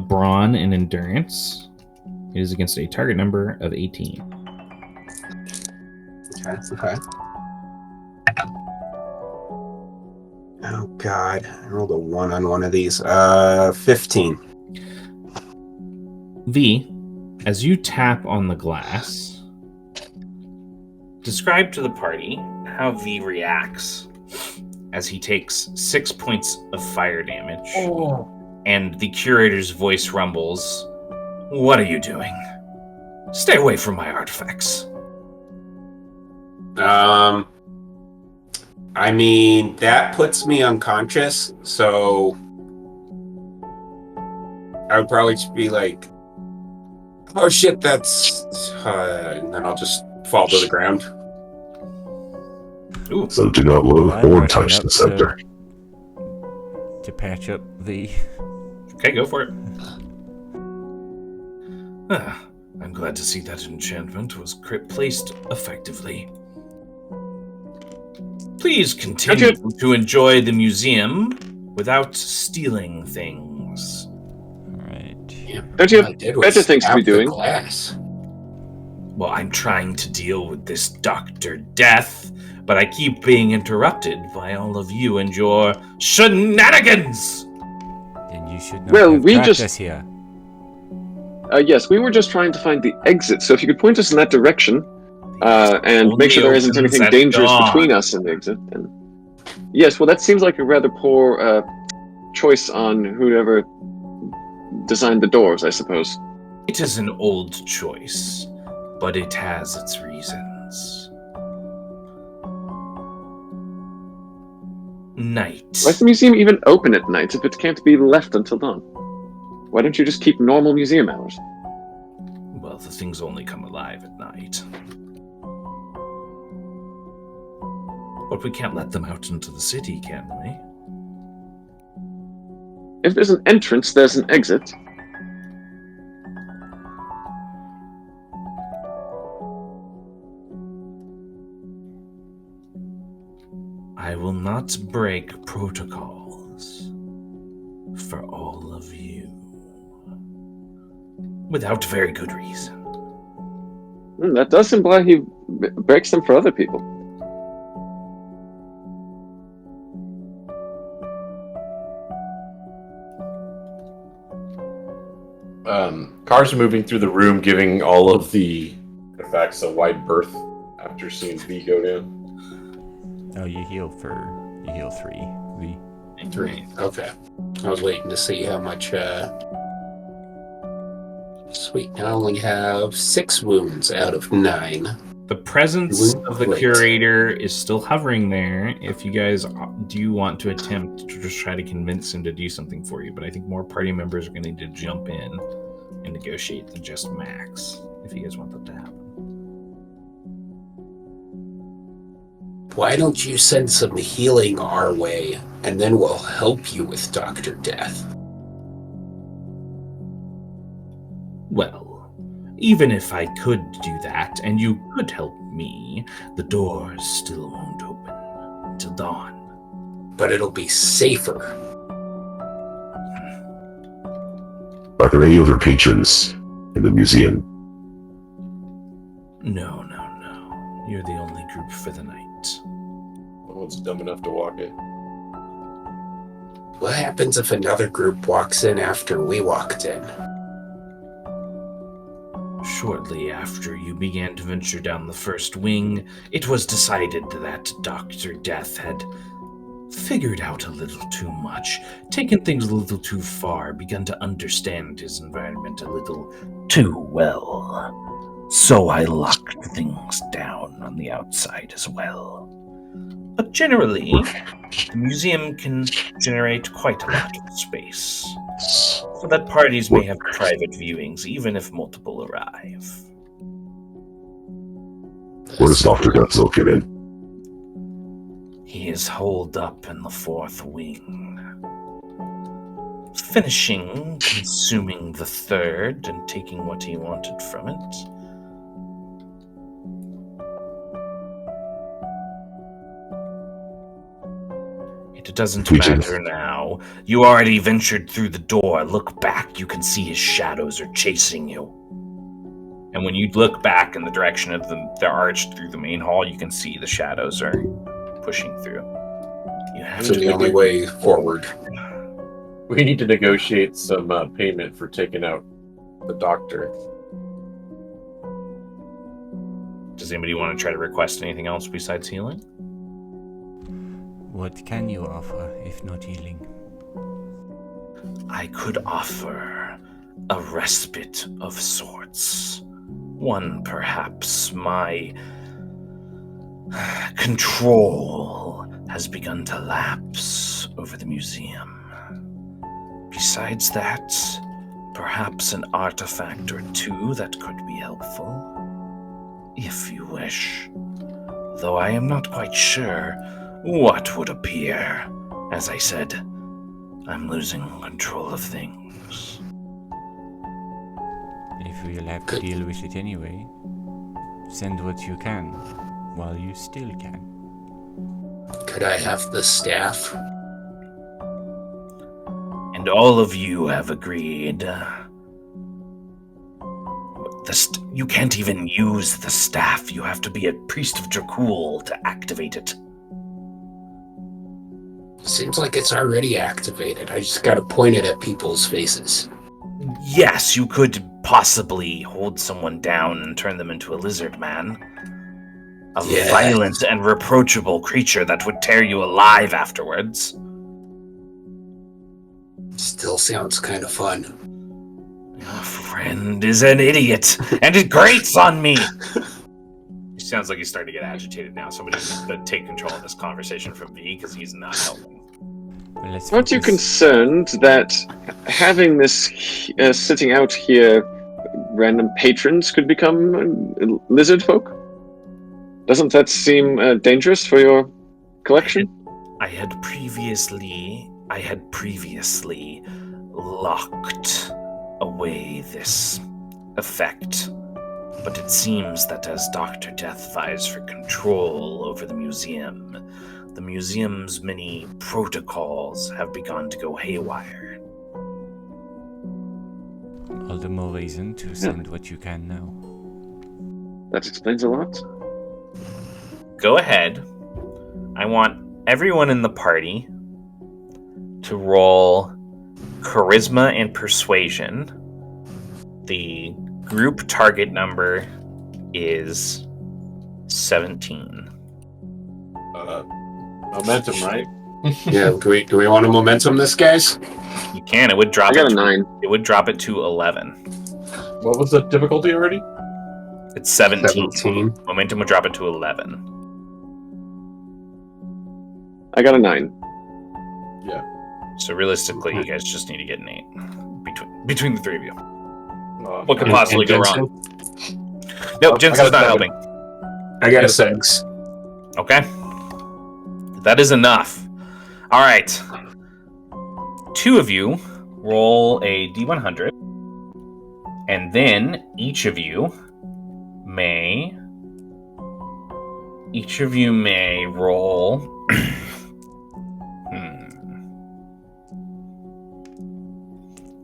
brawn and endurance. It is against a target number of 18. Okay. Oh god, I rolled a 1 on one of these. 15. V, as you tap on the glass, describe to the party how V reacts as he takes 6 points of fire damage, and the curator's voice rumbles, "What are you doing? Stay away from my artifacts." I mean, that puts me unconscious, so I would probably just be like, oh shit, that's... and then I'll just fall to the ground. Ooh. So do not move or touch the scepter. To patch up the... Okay, go for it. I'm glad to see that enchantment was placed effectively. Please continue to enjoy the museum without stealing things. Alright. Yeah, Don't you have better things to be doing? Glass. Well, I'm trying to deal with this Dr. Death, but I keep being interrupted by all of you and your shenanigans! Then you should not Well, have we trapped just- us here. Yes, we were just trying to find the exit, so if you could point us in that direction, and Only make sure there isn't opens anything at dangerous dawn. between us and the exit. And yes, well, that seems like a rather poor choice on whoever designed the doors, I suppose. It is an old choice, but it has its reasons. Night. Why is the museum even open at night if it can't be left until dawn? Why don't you just keep normal museum hours? Well, the things only come alive at night. But we can't let them out into the city, can we? If there's an entrance, there's an exit. I will not break protocols for all of you. Without very good reason. That does imply he breaks them for other people. Cars moving through the room, giving all of the artifacts a wide berth after seeing V go down. Oh, you heal 3. V. 3. Okay. I was waiting to see how much, Sweet. I only have 6 wounds out of 9. The presence Doing of the great. curator is still hovering there. If you guys do want to attempt to just try to convince him to do something for you, but I think more party members are going to need to jump in and negotiate than just Max, if you guys want that to happen. Why don't you send some healing our way, and then we'll help you with Dr. Death? Well, even if I could do that, and you could help me, the doors still won't open until dawn. But it'll be safer. Are there any other patrons in the museum? No. You're the only group for the night. No one's dumb enough to walk it. What happens if another group walks in after we walked in? Shortly after you began to venture down the first wing, it was decided that Dr. Death had figured out a little too much, taken things a little too far, begun to understand his environment a little too well. So I locked things down on the outside as well. But generally, the museum can generate quite a lot of space, so that parties may have private viewings even if multiple arrive. Where does Dr. Death get in? He is holed up in the fourth wing, finishing consuming the third and taking what he wanted from it. It doesn't matter now. You already ventured through the door. Look back. You can see his shadows are chasing you. And when you look back in the direction of the arch through the main hall, you can see the shadows are pushing through. You have That's the only way forward. We need to negotiate some payment for taking out the doctor. Does anybody want to try to request anything else besides healing? What can you offer, if not healing? I could offer a respite of sorts. One, perhaps, my control has begun to lapse over the museum. Besides that, perhaps an artifact or two that could be helpful, if you wish. Though I am not quite sure what would appear. As I said, I'm losing control of things. If we'll have to deal with it anyway, send what you can, while you still can. Could I have the staff? And all of you have agreed. You can't even use the staff. You have to be a priest of Dracul to activate it. Seems like it's already activated. I just gotta point it at people's faces. Yes, you could possibly hold someone down and turn them into a lizard man. A violent and reproachable creature that would tear you alive afterwards. Still sounds kind of fun. Your friend is an idiot, and it grates on me! He sounds like he's starting to get agitated now. Somebody needs to take control of this conversation from V, because he's not helping. Well, Aren't you concerned that having this sitting out here, random patrons could become lizard folk? Doesn't that seem dangerous for your collection? I had previously locked away this effect, but it seems that as Dr. Death vies for control over the museum's many protocols have begun to go haywire. All the more reason to send what you can now. That explains a lot. Go ahead. I want everyone in the party to roll charisma and persuasion. The group target number is 17. Momentum, right? Yeah, do we want to momentum this, guys? You can. It would drop. I got a 9. It would drop it to 11. What was the difficulty already? It's 17. 17. Momentum would drop it to 11. I got a 9. Yeah. So realistically, you guys just need to get an 8 between the three of you. What could And- possibly and go Jensen? wrong? Nope, I Jensen's got a not 7. helping. I got a 6. Okay. That is enough. All right. 2 of you roll a d100, and then each of you may roll.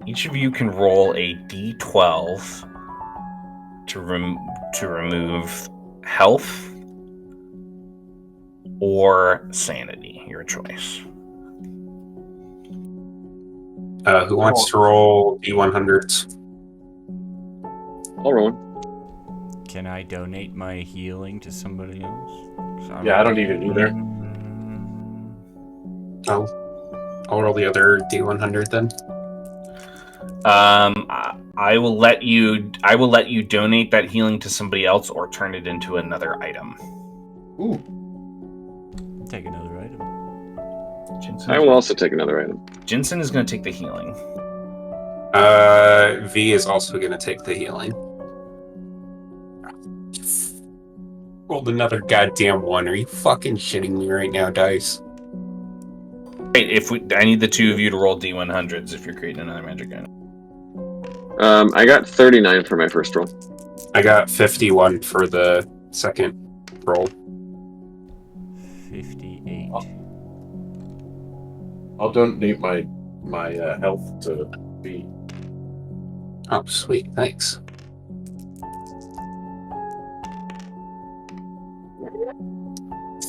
Each of you can roll a d12 to remove health or sanity, your choice. Who wants to roll D100s? I'll roll one. Can I donate my healing to somebody else? Yeah, I don't need it either. I'll roll the other D100 then. I will let you donate that healing to somebody else or turn it into another item. Ooh. Take another item. I will also take another item. Jensen is going to take the healing. V is also going to take the healing. Rolled another goddamn 1. Are you fucking shitting me right now, Dice? Wait, I need the 2 of you to roll D100s if you're creating another magic item. I got 39 for my first roll. I got 51 for the second roll. 58. I'll donate my health to B. Oh, sweet. Thanks.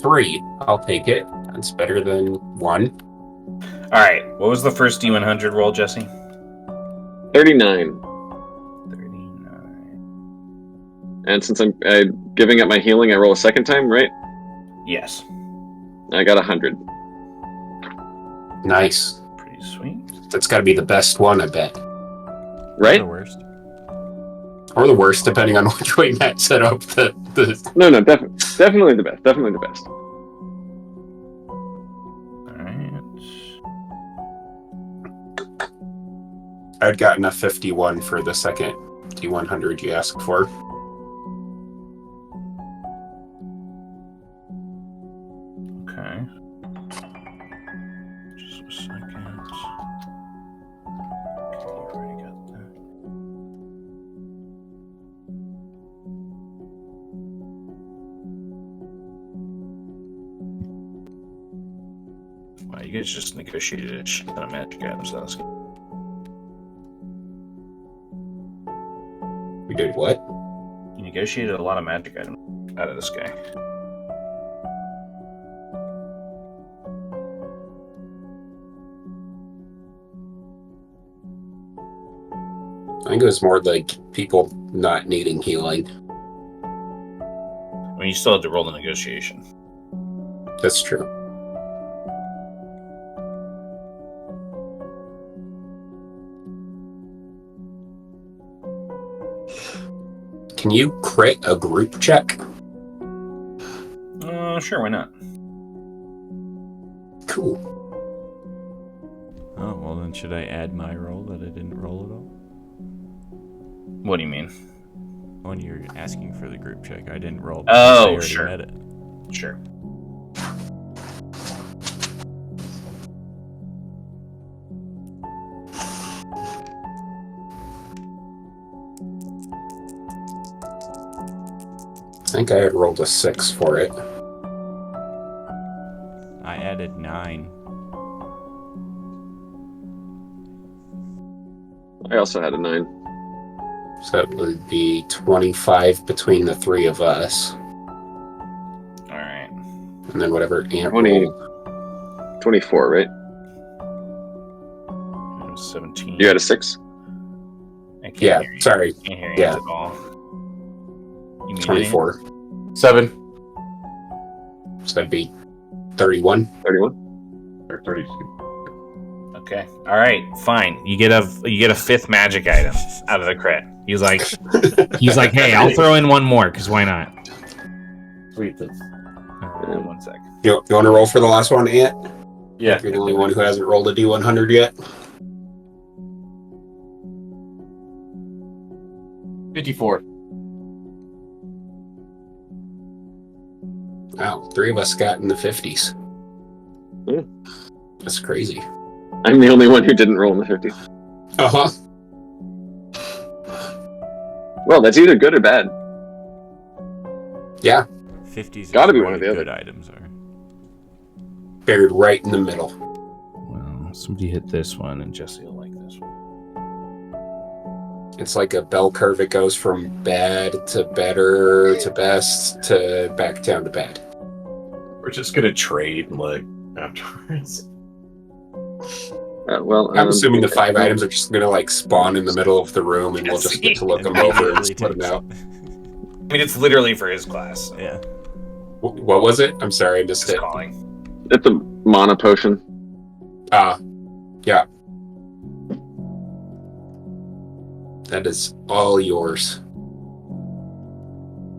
Three. I'll take it. That's better than 1. All right. What was the first D100 roll, Jesse? 39. 39. And since I'm giving up my healing, I roll a second time, right? Yes. I got 100. Nice. Pretty sweet. That's got to be the best one, I bet. Right? The worst. Or the worst, depending on which way Matt set up the... No, definitely the best. Definitely the best. All right. I'd gotten a 51 for the second D100 you asked for. Okay. Just a second. Okay, you already got that. Wow, you guys just negotiated a shit ton of magic items. That's good. We did what? You negotiated a lot of magic items out of this guy. I think it was more like people not needing healing. I mean, you still had to roll the negotiation. That's true. Can you crit a group check? Sure, why not? Cool. Oh, well then should I add my roll that I didn't roll at all? What do you mean? When you're asking for the group check, I didn't roll. Oh, I already sure. met it. Sure. I think I had rolled a 6 for it. I added 9. I also had a 9. So it would be 25 between the 3 of us. All right. And then whatever Ant 20. rolled. 24, right? It was 17. You had a 6? I can't Yeah, hear you. sorry. Can't hear Yeah. you at all. You mean 24. 7 So that'd be 31. 31? or 32. Okay. All right. Fine. You get a 5th magic item out of the crit. He's like, hey, I'll throw in one more because why not? Sweet. 1 sec. You want to roll for the last one, Ant? Yeah. You're the only one who hasn't rolled a D100 yet. 54. Wow, 3 of us got in the 50s. Yeah. That's crazy. I'm the only one who didn't roll in the 50s. Uh-huh. Well, that's either good or bad. Yeah, 50s Gotta is be where one of the the good other. items are. buried right in the middle. Well, somebody hit this one, and Jesse will like this one. It's like a bell curve. It goes from bad to better to best to back down to bad. We're just gonna trade like afterwards. I'm assuming the 5 items are just going to like spawn in the middle of the room, and we'll just get to look them over and Immediately split them takes out. I mean, it's literally for his class. So Yeah. What was it? I'm sorry, I missed just it. calling. It's a mana potion. Yeah. That is all yours.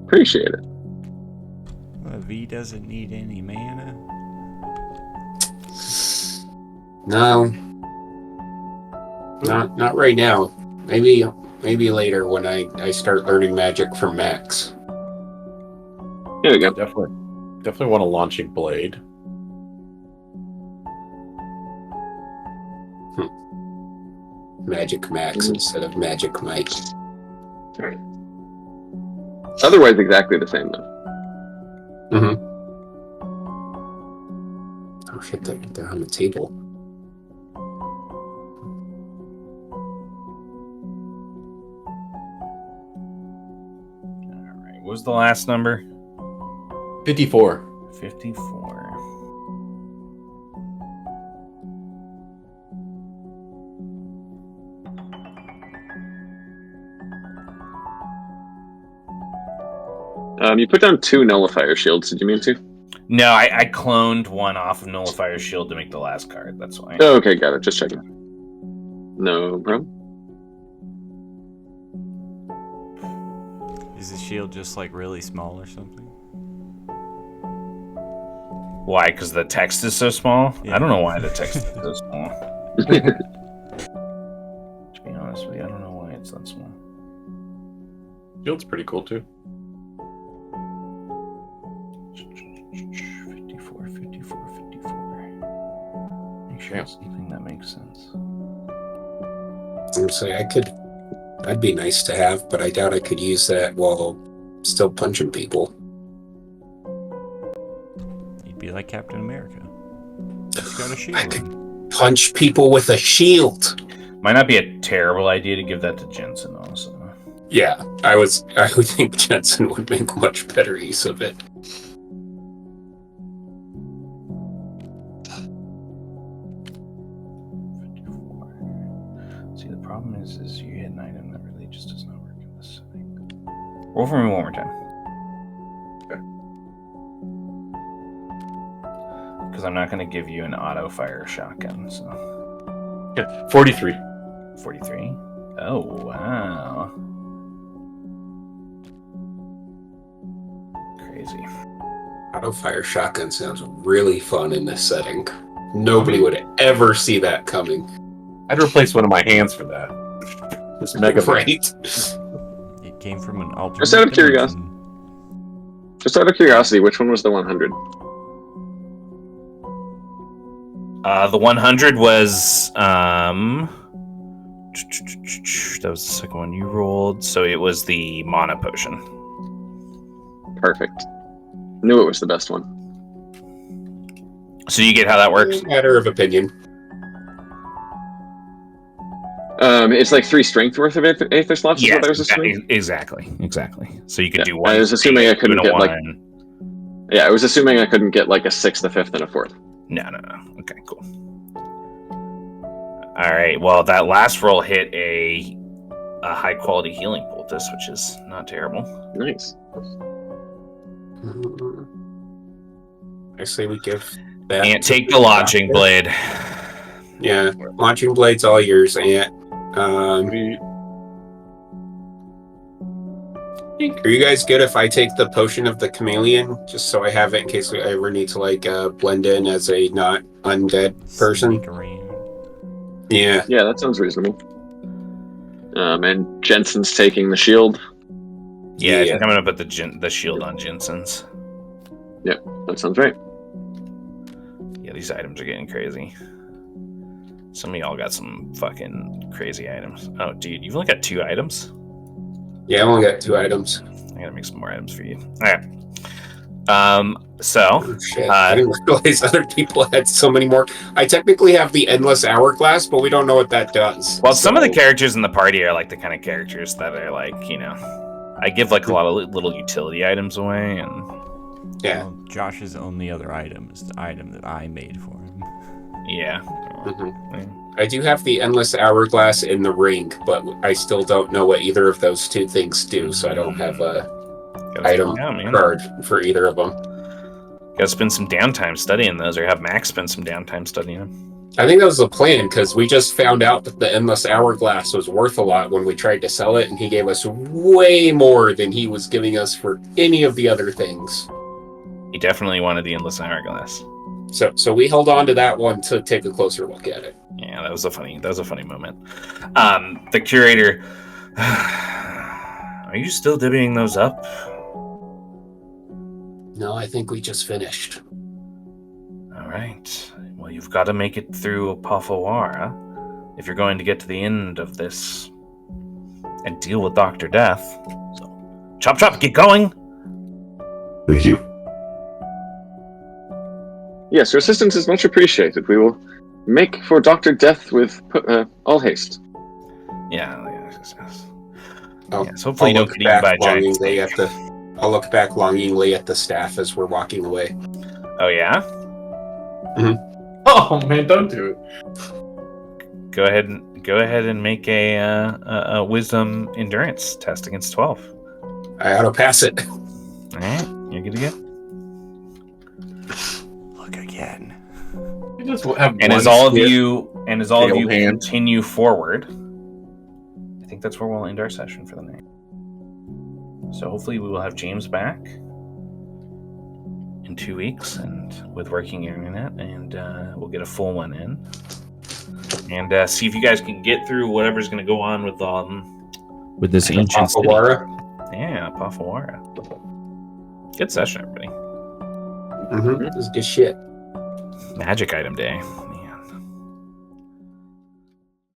Appreciate it. Well, V doesn't need any mana. No. Not right now. Maybe later when I start learning magic from Max. Here we go. Definitely want a launching blade. Magic Max instead of Magic Mike. Otherwise, exactly the same though. Mm-hmm. Oh shit, they're on the table. All right. What was the last number? 54. 54. You put down 2 nullifier shields. Did you mean to? No, I cloned one off of Nullifier Shield to make the last card. That's why. Oh, okay, got it. Just checking. No problem. Is the shield just like really small or something? Why? Because the text is so small? Yeah. I don't know why the text is so small. To be honest with you, I don't know why it's that small. Shield's pretty cool too. 54, 54, 54. Make sure it's something that makes sense. I'm saying that'd be nice to have, but I doubt I could use that while still punching people. You'd be like Captain America. He's got a shield. I could punch people with a shield. Might not be a terrible idea to give that to Jensen also. Yeah, I would think Jensen would make much better use of it. See, the problem is you hit an item that really just does not work in this setting. Roll for me one more time. Because I'm not going to give you an auto fire shotgun. So Yeah, 43. 43. Oh wow, crazy. Auto fire shotgun sounds really fun in this setting. Nobody would ever see that coming. I'd replace one of my hands for that. This mega Right? It came from an alternate Just out of curiosity. dimension. Just out of curiosity, which one was the 100? The 100 was that was the second one you rolled, so it was the mana potion. Perfect. Knew it was the best one. So you get how that works? Matter of opinion. It's like 3 strength worth of Aether slots. Is what I was assuming. Exactly. So you could Yeah, do one. I was assuming I couldn't get like. one. Yeah, I was assuming I couldn't get like a 6th, a 5th, and a 4th. No. Okay, cool. All right. Well, that last roll hit a high quality healing poultice, which is not terrible. Nice. I say we give that. And take the launching blade. Yeah, launching blade's all yours, Ant. Are you guys good if I take the potion of the chameleon, just so I have it in case I ever need to like blend in as a not undead person? Sneak around. Yeah. Yeah, that sounds reasonable. And Jensen's taking the shield. Yeah, I think I'm gonna put the shield on Jensen's. Yep, that sounds right. Yeah, these items are getting crazy. Some of y'all got some fucking crazy items. Oh, dude, you've only got 2 items? Yeah, I only got 2 items. I gotta make some more items for you. Alright. So... Oh, shit. I didn't realize other people had so many more. I technically have the Endless Hourglass, but we don't know what that does. Well, some of the characters in the party are like the kind of characters that are like, you know... I give like a lot of little utility items away, and... Yeah. Well, Josh's only other item is the item that I made for him. Yeah. I do have the Endless Hourglass in the ring, but I still don't know what either of those 2 things do, so I don't have a item card for either of them. Gotta spend some downtime studying those, or have Max spend some downtime studying them. I think that was the plan, because we just found out that the Endless Hourglass was worth a lot when we tried to sell it, and he gave us way more than he was giving us for any of the other things. He definitely wanted the Endless Hourglass. So we held on to that one to take a closer look at it. Yeah, that was a funny moment. The curator, are you still divvying those up? No, I think we just finished. All right. Well, you've got to make it through Apofawara if you're going to get to the end of this and deal with Dr. Death. So, chop, get going. Thank you. Yes, your assistance is much appreciated. We will make for Dr. Death with all haste. Yeah. I'll Hopefully you don't look get eaten back by a giant longingly snake. I'll look back longingly at the staff as we're walking away. Oh, yeah? Oh man, don't do it. Go ahead and make a wisdom endurance test against 12. I ought to pass it. All right, you're good to go. Look again. You just have And one as all of skip. you Failed hand. continue forward, I think that's where we'll end our session for the night. So hopefully we will have James back in 2 weeks and with working internet, and we'll get a full one in and see if you guys can get through whatever's going to go on with this ancient city. Yeah, Apofawara. Good session, everybody. This is good shit. Magic item day.